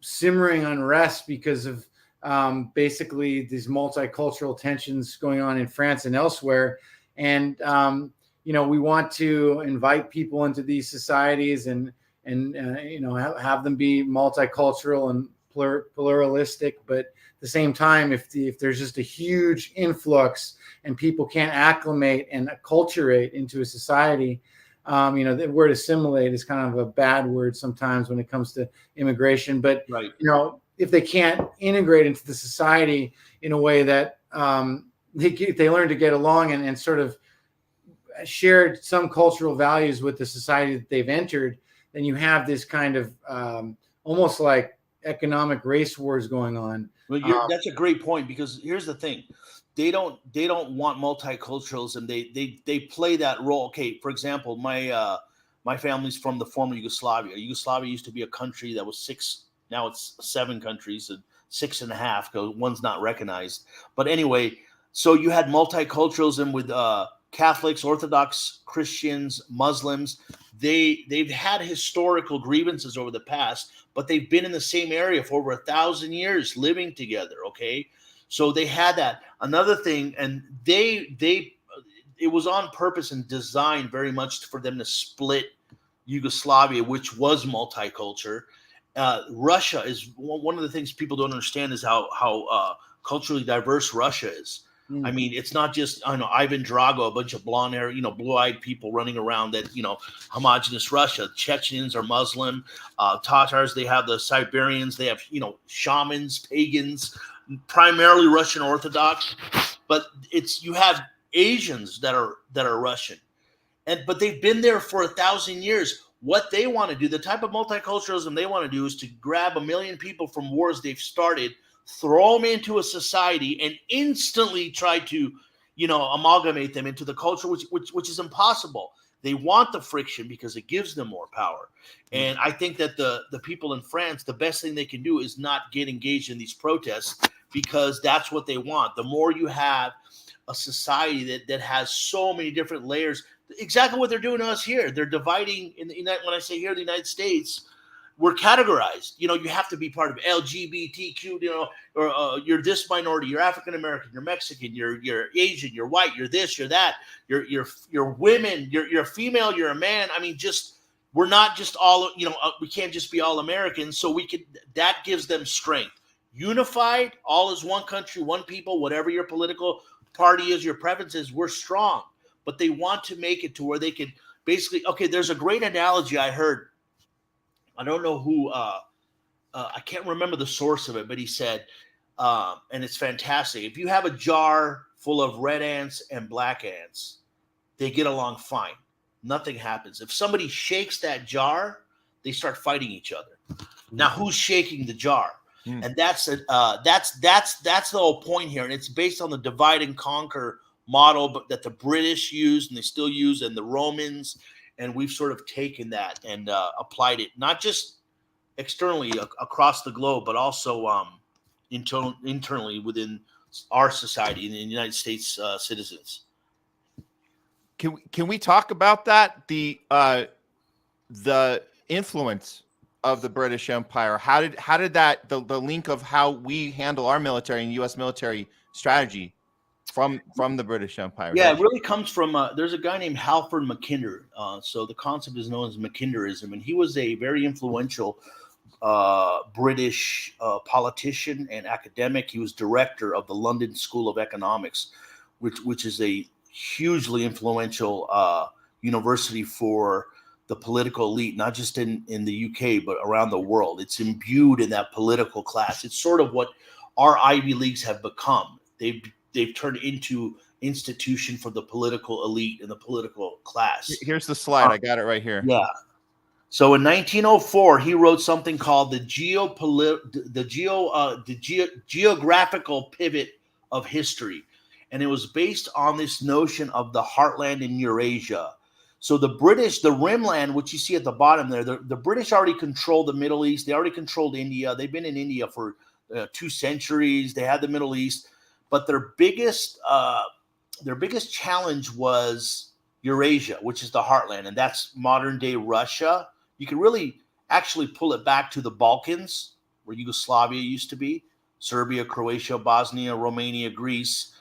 simmering unrest because of basically these multicultural tensions going on in France and elsewhere. And we want to invite people into these societies and have them be multicultural and pluralistic, but at the same time, if there's just a huge influx and people can't acclimate and acculturate into a society, the word assimilate is kind of a bad word sometimes when it comes to immigration, but right. If they can't integrate into the society in a way that they learn to get along and sort of share some cultural values with the society that they've entered, then you have this kind of almost like economic race wars going on. Well, that's a great point, because here's the thing. They don't want multiculturalism. They play that role. Okay, for example, my family's from the former Yugoslavia. Yugoslavia used to be a country that was 6. Now it's 7 countries and 6.5 because one's not recognized. But anyway, so you had multiculturalism with Catholics, Orthodox Christians, Muslims. They've had historical grievances over the past, but they've been in the same area for over 1,000 years living together. Okay. So they had that. Another thing, and it was on purpose and designed very much for them to split Yugoslavia, which was multicultural. Russia is one of the things people don't understand is how culturally diverse Russia is. I mean, it's not just Ivan Drago, a bunch of blonde hair, blue-eyed people running around that homogenous Russia. Chechens are Muslim, Tatars. They have the Siberians. They have shamans, pagans, primarily Russian Orthodox. But you have Asians that are Russian, but they've been there for 1,000 years. What they want to do, the type of multiculturalism they want to do, is to grab 1 million people from wars they've started, throw them into a society, and instantly try to, amalgamate them into the culture, which is impossible. They want the friction because it gives them more power. And I think that the people in France, the best thing they can do is not get engaged in these protests, because that's what they want. The more you have a society that has so many different layers, exactly what they're doing to us here. They're dividing when I say here, the United States, we're categorized. You have to be part of LGBTQ, or you're this minority, you're African American, you're Mexican, you're Asian, you're white, you're this, you're that, you're women, you're female, you're a man. I mean, we're not just all, we can't just be all Americans. So that gives them strength. Unified, all as one country, one people, whatever your political party is, your preferences, we're strong. But they want to make it to where they can basically, okay, there's a great analogy I heard. I don't know who, I can't remember the source of it, but he said, and it's fantastic. If you have a jar full of red ants and black ants, they get along fine. Nothing happens. If somebody shakes that jar, they start fighting each other. Now, who's shaking the jar? And that's the whole point here. And it's based on the divide and conquer model that the British used and they still use, and the Romans. And we've sort of taken that and applied it, not just externally across the globe, but also internally within our society, in the United States citizens. Can we talk about that? The influence of the British Empire. How did that the link of how we handle our military and U.S. military strategy from the British Empire? Yeah, it really comes from there's a guy named Halford Mackinder. So the concept is known as Mackinderism, and he was a very influential British politician and academic. He was director of the London School of Economics, which is a hugely influential university for the political elite, not just in the UK, but around the world. It's imbued in that political class. It's sort of what our Ivy Leagues have become. They've turned into institution for the political elite and the political class. Here's the slide. I got it right here. Yeah. So in 1904, he wrote something called the geographical pivot of history. And it was based on this notion of the heartland in Eurasia. So the British, the rimland, which you see at the bottom there, the British already controlled the Middle East. They already controlled India. They've been in India for 2 centuries. They had the Middle East. But their biggest challenge was Eurasia, which is the heartland. And that's modern day Russia. You can really actually pull it back to the Balkans, where Yugoslavia used to be, Serbia, Croatia, Bosnia, Romania, Greece,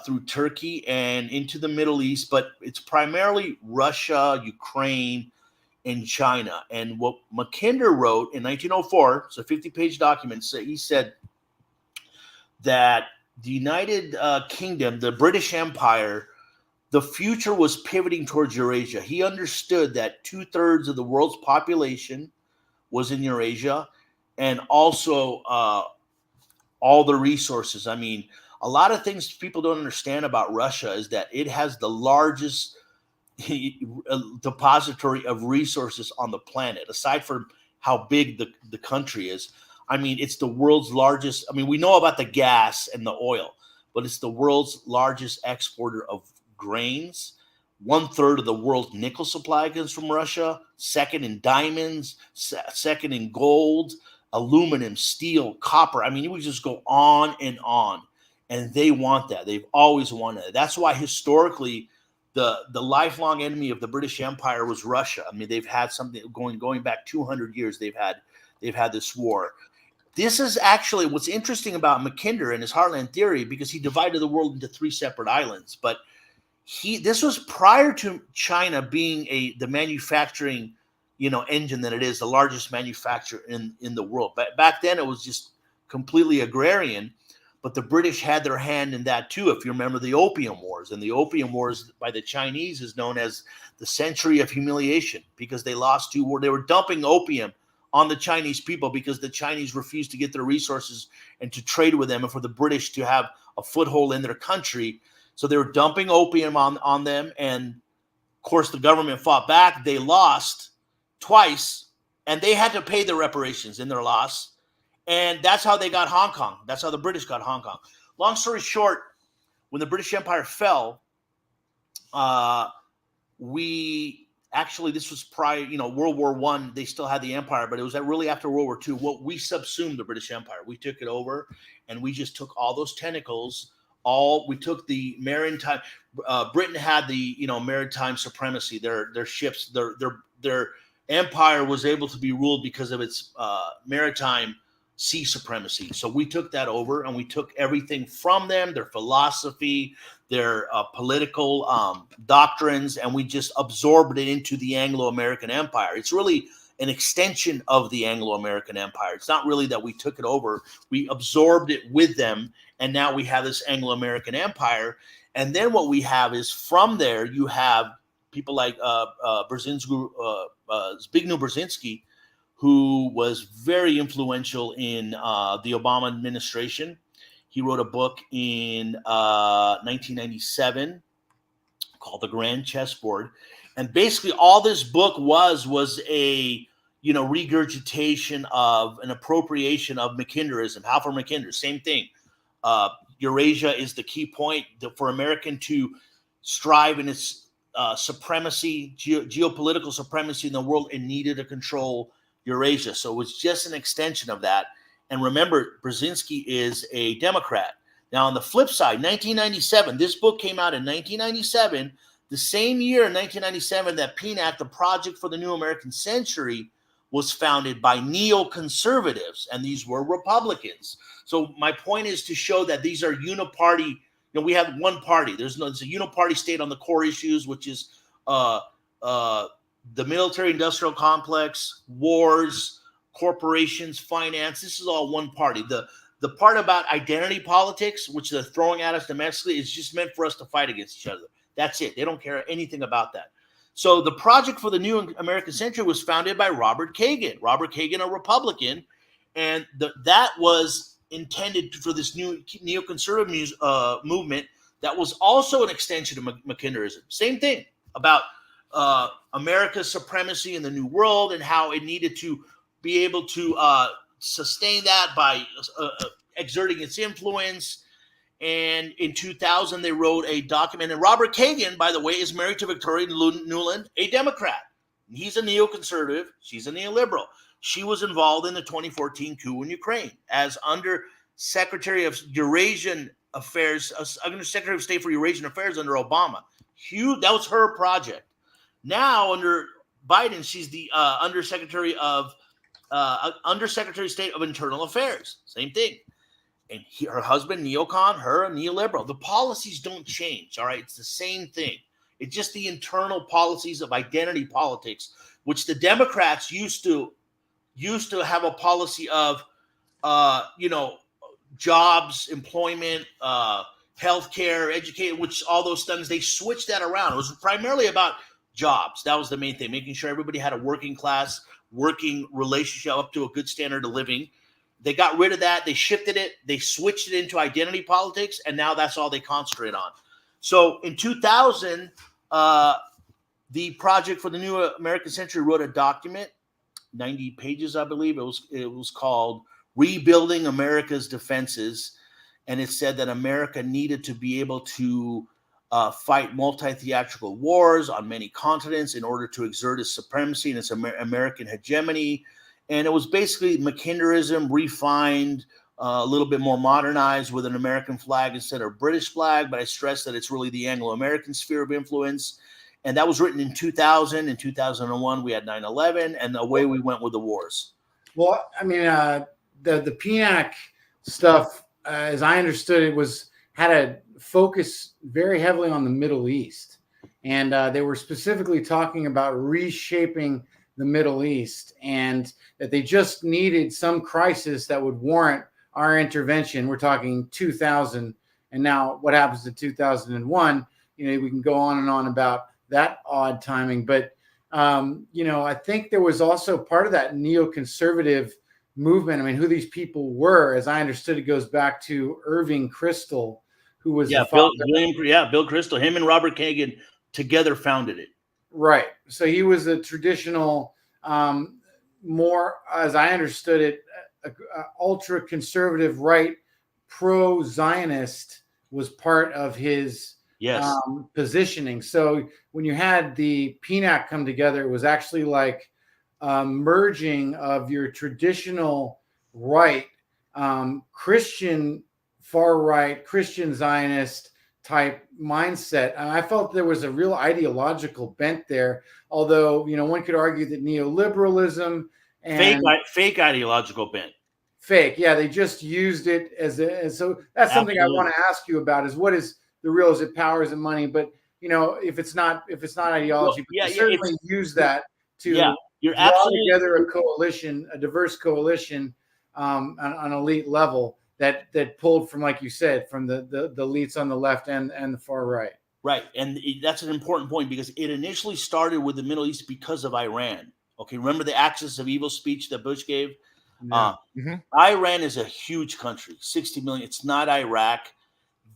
through Turkey and into the Middle East. But it's primarily Russia, Ukraine, and China. And what Mackinder wrote in 1904, it's a 50-page document, he said that the United Kingdom, the British Empire, the future was pivoting towards Eurasia. He understood that 2/3 of the world's population was in Eurasia, and also all the resources. I mean, a lot of things people don't understand about Russia is that it has the largest depository of resources on the planet, aside from how big the country is. I mean, it's the world's largest. I mean, we know about the gas and the oil, but it's the world's largest exporter of grains. 1/3 of the world's nickel supply comes from Russia, second in diamonds, second in gold, aluminum, steel, copper. I mean, we just go on. And they want that. They've always wanted it. That's why historically the lifelong enemy of the British Empire was Russia. I mean, they've had something going back 200 years. They've had this war. This is actually what's interesting about Mackinder and his Heartland theory, because he divided the world into 3 separate islands. But this was prior to China being the manufacturing, engine that it is, the largest manufacturer in the world. But back then it was just completely agrarian. But the British had their hand in that too. If you remember the Opium Wars, and the Opium Wars by the Chinese is known as the century of humiliation, because they lost 2 wars. They were dumping opium on the Chinese people because the Chinese refused to get their resources and to trade with them, and for the British to have a foothold in their country. So they were dumping opium on them. And of course, the government fought back. They lost twice, and they had to pay the reparations in their loss. And that's how they got Hong Kong. That's how the British got Hong Kong. Long story short, when the British Empire fell, this was prior, World War I, they still had the empire, but it was really after World War II. We subsumed the British Empire. We took it over, and we just took all those tentacles. We took the maritime. Britain had the maritime supremacy. Their ships, their empire was able to be ruled because of its maritime sea supremacy. So we took that over, and we took everything from them, their philosophy, their political doctrines, and we just absorbed it into the Anglo-American Empire. It's really an extension of the Anglo-American Empire. It's not really that we took it over. We absorbed it with them, and now we have this Anglo-American Empire. And then what we have is, from there, you have people like Zbigniew Brzezinski, who was very influential in the Obama administration. He wrote a book in 1997 called The Grand Chessboard. And basically all this book was a regurgitation of an appropriation of Mackinderism. Halford Mackinder, same thing. Eurasia is the key point for American to strive in its supremacy, geopolitical supremacy in the world, and needed to control Eurasia. So it was just an extension of that. And remember, Brzezinski is a Democrat. Now, on the flip side, 1997, this book came out in 1997, the same year in 1997 that PINAC, the Project for the New American Century, was founded by neoconservatives, and these were Republicans. So my point is to show that these are uniparty. We have one party. It's a uniparty state on the core issues, which is the military-industrial complex, wars, corporations, finance. This is all one party. The part about identity politics, which they're throwing at us domestically, is just meant for us to fight against each other. That's it. They don't care anything about that. So the Project for the New American Century was founded by Robert Kagan. Robert Kagan, a Republican, and that was intended for this new neoconservative movement that was also an extension of Mackinderism. Same thing about America's supremacy in the New World and how it needed to be able to sustain that by exerting its influence. And in 2000, they wrote a document. And Robert Kagan, by the way, is married to Victoria Nuland, a Democrat. He's a neoconservative. She's a neoliberal. She was involved in the 2014 coup in Ukraine as Under Secretary of Eurasian Affairs, Under Secretary of State for Eurasian Affairs under Obama. Huge. That was her project. Now under Biden, she's the Undersecretary of State of Internal Affairs. Same thing. And her husband, neocon, her a neoliberal. The policies don't change, all right? It's the same thing. It's just the internal policies of identity politics, which the Democrats used to have a policy of, jobs, employment, healthcare, education, which all those things, they switched that around. It was primarily about jobs. That was the main thing, making sure everybody had a working class, working relationship up to a good standard of living. They got rid of that. They shifted it. They switched it into identity politics, and now that's all they concentrate on. So in 2000, the Project for the New American Century wrote a document, 90 pages, I believe. It was called Rebuilding America's Defenses, and it said that America needed to be able to fight multi-theatrical wars on many continents in order to exert its supremacy and its American hegemony. And it was basically McKinderism refined, a little bit more modernized with an American flag instead of a British flag. But I stress that it's really the Anglo-American sphere of influence. And that was written in 2000. In 2001, we had 9/11, and away we went with the wars. Well, I mean, the PINAC stuff, as I understood it, had a focus very heavily on the Middle East. And they were specifically talking about reshaping the Middle East, and that they just needed some crisis that would warrant our intervention. We're talking 2000, and now what happens in 2001? We can go on and on about that odd timing, but I think there was also part of that neoconservative movement. I mean, who these people were, as I understood, it goes back to Irving Kristol, who was Bill Kristol. Him and Robert Kagan together founded it. Right. So he was a traditional, more, as I understood it, ultra conservative right, pro-Zionist was part of his positioning. So when you had the PINAC come together, it was actually like merging of your traditional right, Christian far right, Christian Zionist type mindset. And I felt there was a real ideological bent there. Although, one could argue that neoliberalism and fake ideological bent. Fake. Yeah. They just used it so that's something I want to ask you about is what is the real, is it power, is it money? But if it's not ideology, certainly use that to draw together a coalition, a diverse coalition on an elite level that pulled from, like you said, from the elites on the left and the far right. Right. And that's an important point because it initially started with the Middle East because of Iran. Okay. Remember the axis of evil speech that Bush gave? Yeah. Iran is a huge country, 60 million. It's not Iraq.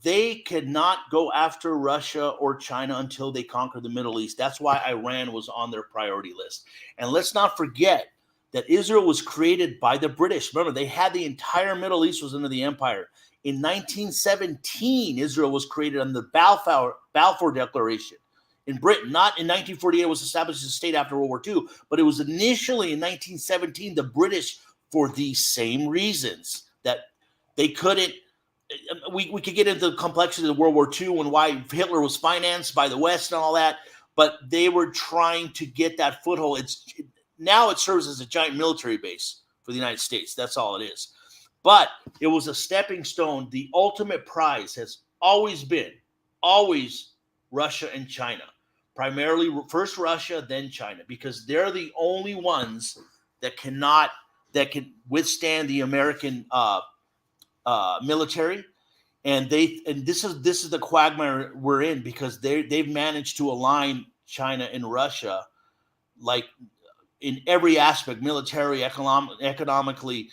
They cannot go after Russia or China until they conquer the Middle East. That's why Iran was on their priority list. And let's not forget that Israel was created by the British. Remember, they had the entire Middle East was under the empire. In 1917, Israel was created under the Balfour Declaration in Britain. Not in 1948, it was established as a state after World War II, but it was initially in 1917, the British, for these same reasons, that they couldn't. We could get into the complexity of World War II and why Hitler was financed by the West and all that, but they were trying to get that foothold. Now it serves as a giant military base for the United States. That's all it is. But it was a stepping stone. The ultimate prize has always been Russia and China. Primarily first Russia, then China, because they're the only ones that can withstand the American military. And this is the quagmire we're in because they've managed to align China and Russia like in every aspect, military, economically,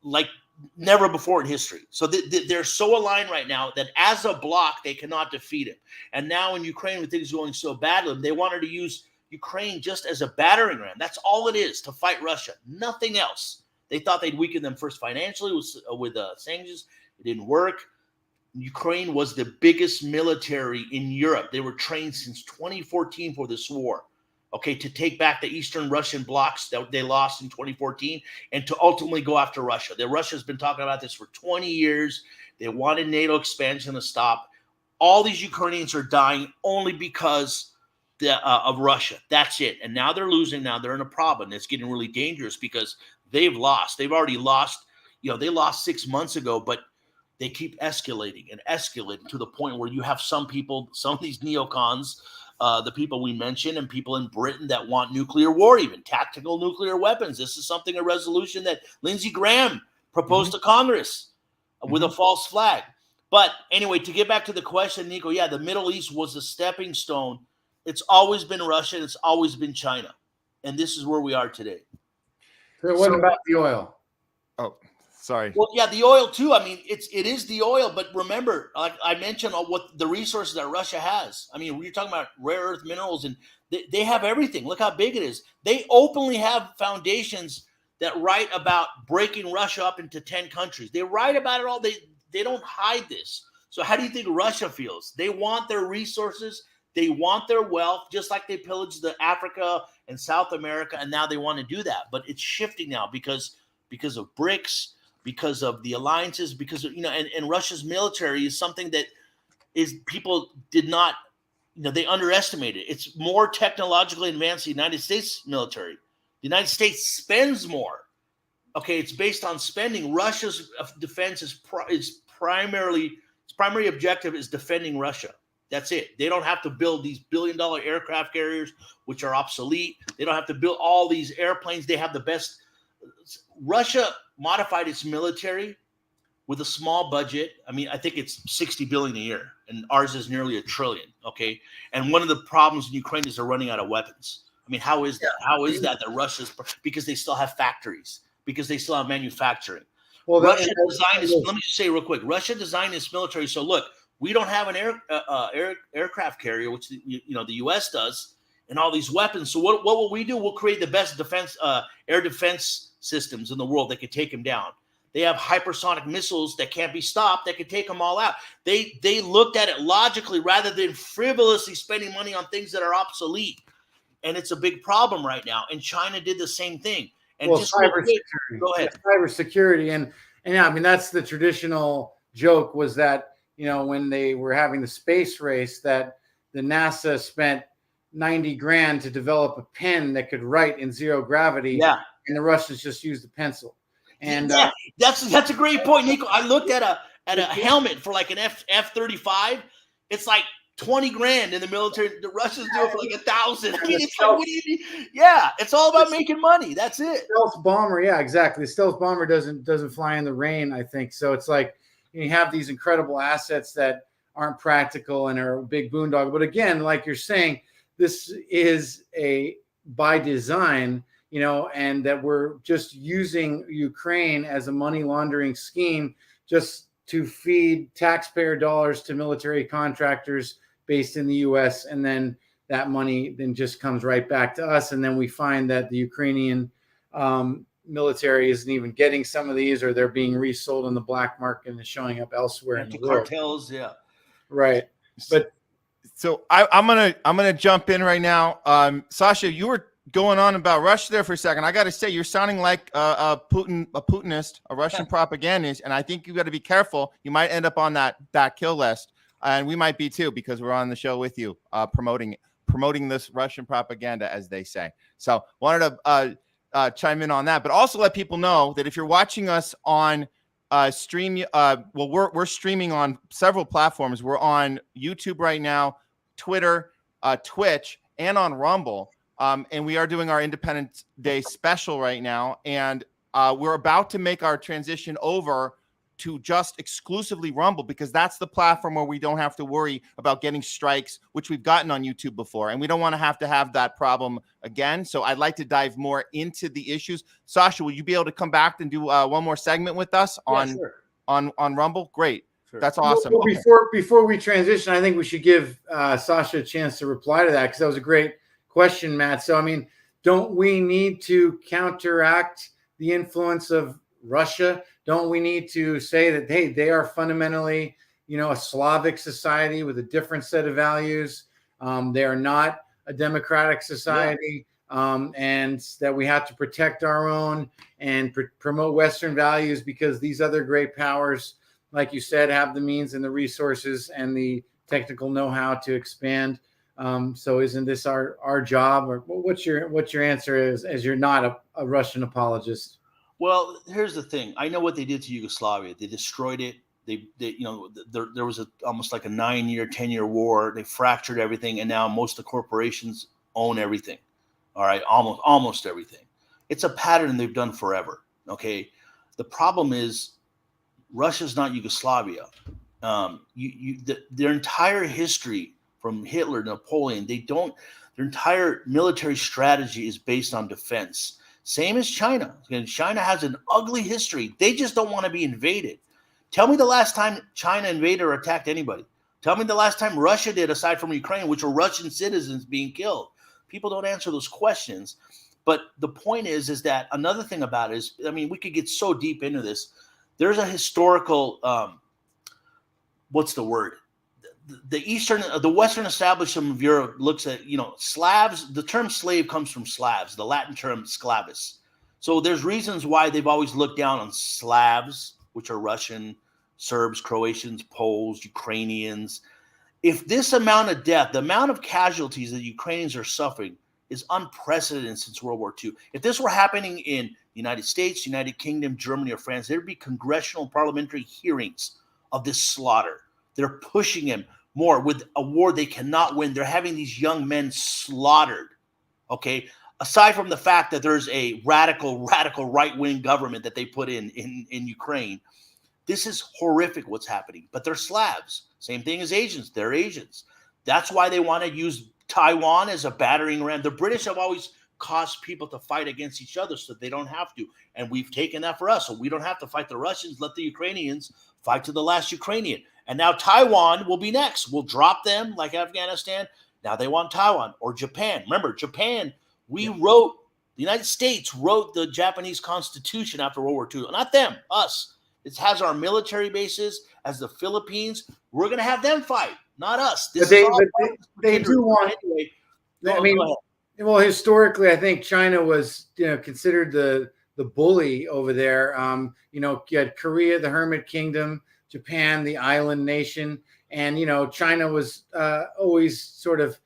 like never before in history. So they're so aligned right now that as a bloc, they cannot defeat him. And now in Ukraine, with things going so badly, they wanted to use Ukraine just as a battering ram. That's all it is, to fight Russia, nothing else. They thought they'd weaken them first financially with sanctions. It didn't work. Ukraine was the biggest military in Europe. They were trained since 2014 for this war, okay, to take back the Eastern Russian blocks that they lost in 2014 and to ultimately go after Russia. Russia's been talking about this for 20 years. They wanted NATO expansion to stop. All these Ukrainians are dying only because of Russia. That's it. And now they're losing. Now they're in a problem. It's getting really dangerous because they've lost. They've already lost. They lost 6 months ago, but they keep escalating and escalating to the point where you have some people, some of these neocons, the people we mentioned, and people in Britain that want nuclear war, even tactical nuclear weapons. This is a resolution that Lindsey Graham proposed to Congress with a false flag. But anyway, to get back to the question, Niko, yeah, the Middle East was a stepping stone. It's always been Russia. It's always been China. And this is where we are today. So what about the oil? Oh, sorry. Well, yeah, the oil too. I mean, it is the oil, but remember, like I mentioned, what the resources that Russia has. I mean, we're talking about rare earth minerals, and they have everything. Look how big it is. They openly have foundations that write about breaking Russia up into 10 countries. They write about it all. They don't hide this. So how do you think Russia feels? They want their resources. They want their wealth, just like they pillaged the Africa and South America, and now they want to do that. But it's shifting now because of BRICS, because of the alliances, because of, and Russia's military is something that is people did not, they underestimated. It's more technologically advanced than the United States military. The United States spends more. Okay, it's based on spending. Russia's defense is primary objective is defending Russia. That's it. They don't have to build these billion-dollar aircraft carriers, which are obsolete. They don't have to build all these airplanes. They have the best. Russia modified its military with a small budget. I mean, I think it's $60 billion a year, and ours is nearly $1 trillion. Okay, and one of the problems in Ukraine is they're running out of weapons. I mean, how is that? How is that Russia's, because they still have factories, because they still have manufacturing. Well, Russia designed this. Let me just say real quick. Russia designed this military. So look, we don't have an aircraft carrier, which the U.S. does, and all these weapons. So what will we do? We'll create the best defense, air defense systems in the world that could take them down. They have hypersonic missiles that can't be stopped, that could take them all out. They looked at it logically rather than frivolously spending money on things that are obsolete. And it's a big problem right now. And China did the same thing. And well, just cybersecurity. Go ahead. Cybersecurity. And yeah, I mean, that's the traditional joke, was that, when they were having the space race, that the NASA spent $90 grand to develop a pen that could write in zero gravity. Yeah. And the Russians just used a pencil. And yeah, that's a great point, Niko. I looked at a helmet for like an F-35. It's like 20 grand in the military. The Russians do it for like 1,000. I mean, it's like, what do you mean? Yeah, it's all about making money. That's it. Stealth bomber, yeah, exactly. The stealth bomber doesn't fly in the rain, I think. So it's like you have these incredible assets that aren't practical and are a big boondoggle. But again, like you're saying, this is by design, and that we're just using Ukraine as a money laundering scheme just to feed taxpayer dollars to military contractors based in the U.S. And then that money then just comes right back to us. And then we find that the Ukrainian military isn't even getting some of these, or they're being resold on the black market and showing up elsewhere in the world. Cartels, yeah. Right. But so I'm gonna jump in right now. Sasha, you were going on about Russia there for a second. I got to say, you're sounding like a Putinist, a Russian propagandist, and I think you got to be careful. You might end up on that kill list, and we might be too, because we're on the show with you, promoting this Russian propaganda, as they say. So wanted to chime in on that, but also let people know that if you're watching us on stream, we're streaming on several platforms. We're on YouTube right now, Twitter, Twitch, and on Rumble. And we are doing our Independence Day special right now. And we're about to make our transition over to just exclusively Rumble, because that's the platform where we don't have to worry about getting strikes, which we've gotten on YouTube before. And we don't want to have that problem again. So I'd like to dive more into the issues. Sasha, will you be able to come back and do one more segment with us on Rumble? Great. Sure. That's awesome. Well, before we transition, I think we should give Sasha a chance to reply to that, because that was a great question, Matt. So, I mean, don't we need to counteract the influence of Russia? Don't we need to say that, hey, they are fundamentally, a Slavic society with a different set of values? They are not a democratic society, and that we have to protect our own and promote Western values because these other great powers, like you said, have the means and the resources and the technical know-how to expand. So isn't this our job? Or what's your answer as you're not a Russian apologist? Well, here's the thing. I know what they did to Yugoslavia. They destroyed it. There was almost like a 9-year, 10-year war. They fractured everything, and now most of the corporations own everything. All right, almost everything. It's a pattern they've done forever. Okay, the problem is Russia's not Yugoslavia. Their entire history from Hitler to Napoleon, their entire military strategy is based on defense. Same as China. And China has an ugly history. They just don't want to be invaded. Tell me the last time China invaded or attacked anybody. Tell me the last time Russia did, aside from Ukraine, which were Russian citizens being killed. People don't answer those questions. But the point is that another thing about it is, I mean, we could get so deep into this. There's a historical, what's the word? The Western establishment of Europe looks at, Slavs. The term slave comes from Slavs, the Latin term sclavus. So there's reasons why they've always looked down on Slavs, which are Russian, Serbs, Croatians, Poles, Ukrainians. If this amount of death, the amount of casualties that Ukrainians are suffering is unprecedented since World War II. If this were happening in the United States, United Kingdom, Germany, or France, there'd be congressional parliamentary hearings of this slaughter. They're pushing him more with a war they cannot win. They're having these young men slaughtered, okay? Aside from the fact that there's a radical right-wing government that they put in Ukraine, this is horrific what's happening. But they're Slavs. Same thing as Asians. They're Asians. That's why they want to use Taiwan as a battering ram. The British have always caused people to fight against each other so they don't have to. And we've taken that for us. So we don't have to fight the Russians. Let the Ukrainians fight to the last Ukrainian. And now Taiwan will be next. We'll drop them like Afghanistan. Now they want Taiwan or Japan. Remember, Japan, the United States wrote the Japanese Constitution after World War II. Not them, us. It has our military bases as the Philippines. We're going to have them fight, not us. They do want. Anyway, I mean, well, historically, I think China was, considered the bully over there. You had Korea, the Hermit Kingdom, Japan, the island nation, and China was always sort of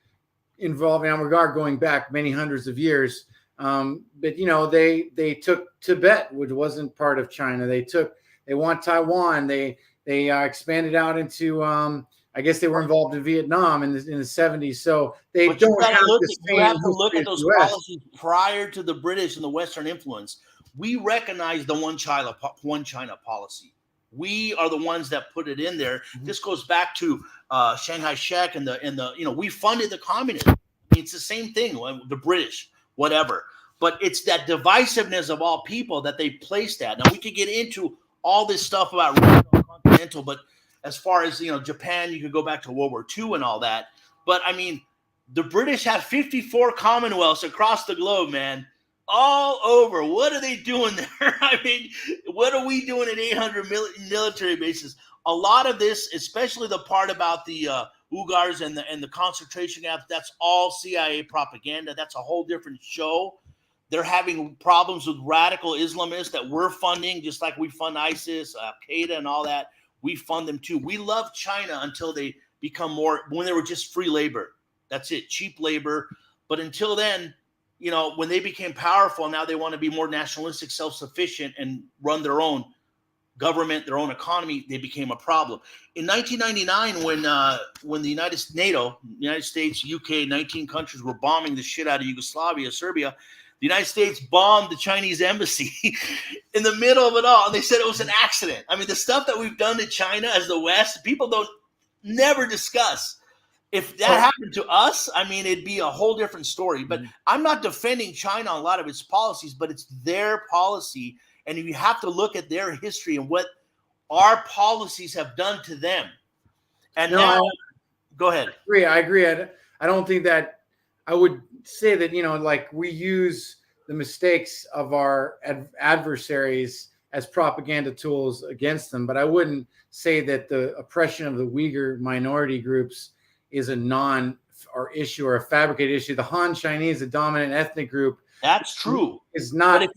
involved in that regard, going back many hundreds of years. But they took Tibet, which wasn't part of China. They want Taiwan. They expanded out into. I guess they were involved in Vietnam in the 70s. So they but don't have you have to look at those policies prior to the British and the Western influence. We recognize the one China policy. We are the ones that put it in there. Mm-hmm. This goes back to Shanghai Shek and the we funded the communism. I mean, it's the same thing. The British, whatever. But it's that divisiveness of all people that they placed that. Now we could get into all this stuff about regional, continental, but as far as Japan, you could go back to World War II and all that. But I mean, the British have 54 commonwealths across the globe, man. All over. What are they doing there? I mean, what are we doing at 800 military bases? A lot of this, especially the part about the Uyghurs and the concentration camps, that's all CIA propaganda. That's a whole different show. They're having problems with radical Islamists that we're funding, just like we fund ISIS, Al-Qaeda, and all that. We fund them too. We love China until they become more, when they were just free labor. That's it, cheap labor. But until then, when they became powerful, now they want to be more nationalistic, self-sufficient, and run their own government, their own economy. They became a problem. In 1999, when the NATO, United States, UK, 19 countries were bombing the shit out of Yugoslavia, Serbia, the United States bombed the Chinese embassy in the middle of it all. And they said it was an accident. I mean, the stuff that we've done to China as the West, people never discuss. If that happened to us, I mean, it'd be a whole different story. But I'm not defending China on a lot of its policies, but it's their policy. And you have to look at their history and what our policies have done to them. And now, go ahead. I agree. I don't think that I would say that, you know, like we use the mistakes of our adversaries as propaganda tools against them, but I wouldn't say that the oppression of the Uyghur minority groups is a non or issue or a fabricated issue. The Han Chinese, the dominant ethnic group, That's true. is not. But if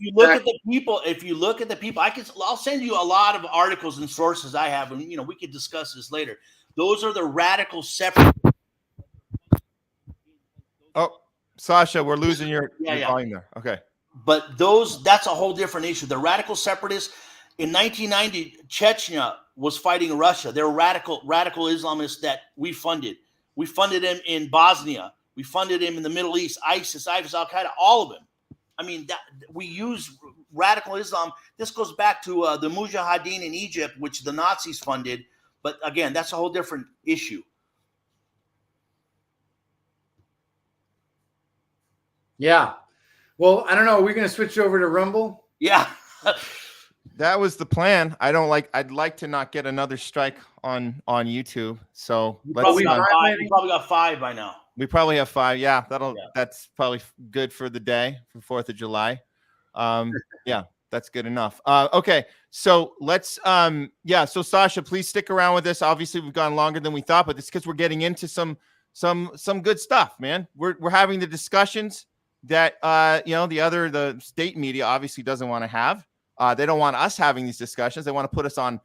you look at the people, I'll send you a lot of articles and sources I have, and we could discuss this later. Those are the radical separate. Oh, Sasha, we're losing your Yeah. volume there. Okay. But that's a whole different issue. The radical separatists in 1990, Chechnya was fighting Russia. They're radical Islamists that we funded. We funded them in Bosnia. We funded them in the Middle East, ISIS, Al Qaeda, all of them. I mean, we use radical Islam. This goes back to the Mujahideen in Egypt, which the Nazis funded. But again, that's a whole different issue. Yeah. Well, I don't know. Are we going to switch over to Rumble? Yeah. That was the plan. I'd like to not get another strike on YouTube. So We probably got 5 by now. We probably have 5. Yeah, that's probably good for the day for 4th of July. Yeah, that's good enough. Okay, so let's so Sasha, please stick around with us. Obviously, we've gone longer than we thought, but it's because we're getting into some good stuff, man. We're having the discussions that the state media obviously doesn't want to have. They don't want us having these discussions. They want to put us on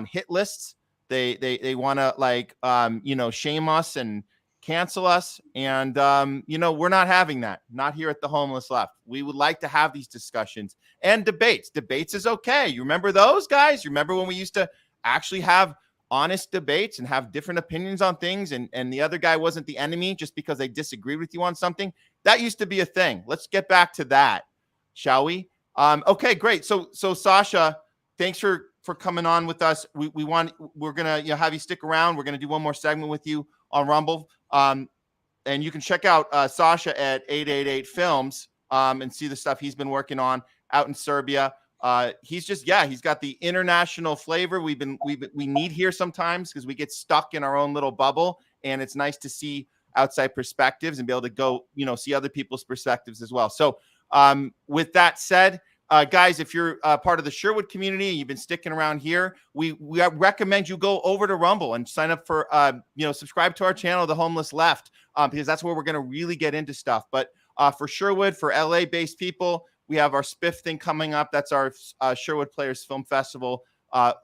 hit lists. They want to shame us and cancel us. And we're not having that. Not here at the Homeless Left. We would like to have these discussions and debates. Debates is okay. You remember those guys? You remember when we used to actually have honest debates and have different opinions on things, and the other guy wasn't the enemy just because they disagreed with you on something? That used to be a thing. Let's get back to that, shall we? Okay, great. So Sasha, thanks for coming on with us. We're gonna have you stick around. We're gonna do one more segment with you on Rumble. And you can check out Sasha at 888 Films and see the stuff he's been working on out in Serbia. He's got the international flavor we need here sometimes, because we get stuck in our own little bubble, and it's nice to see outside perspectives and be able to go, see other people's perspectives as well. So with that said, guys, if you're part of the Sherwood community and you've been sticking around here, we recommend you go over to Rumble and sign up for, subscribe to our channel, The Homeless Left, because that's where we're going to really get into stuff. But for Sherwood, for LA-based people, we have our SPIFF thing coming up. That's our Sherwood Players Film Festival,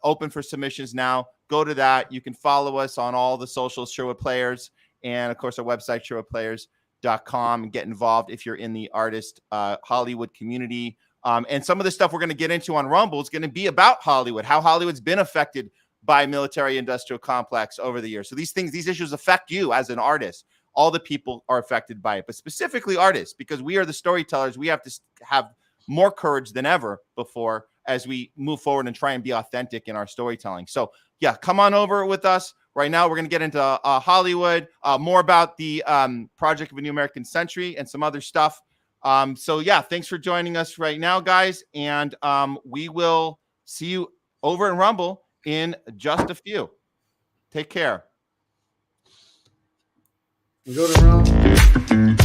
open for submissions now. Go to that. You can follow us on all the socials, Sherwood Players, and of course our website, sherwoodplayers.com, and get involved if you're in the artist Hollywood community. And some of the stuff we're going to get into on Rumble is going to be about Hollywood, how Hollywood's been affected by military-industrial complex over the years. So these issues affect you as an artist. All the people are affected by it, but specifically artists, because we are the storytellers. We have to have more courage than ever before as we move forward and try and be authentic in our storytelling. So yeah, come on over with us. Right now, we're going to get into Hollywood, more about the Project of a New American Century and some other stuff. So yeah, thanks for joining us right now, guys. And we will see you over in Rumble in just a few. Take care. Go to Rumble.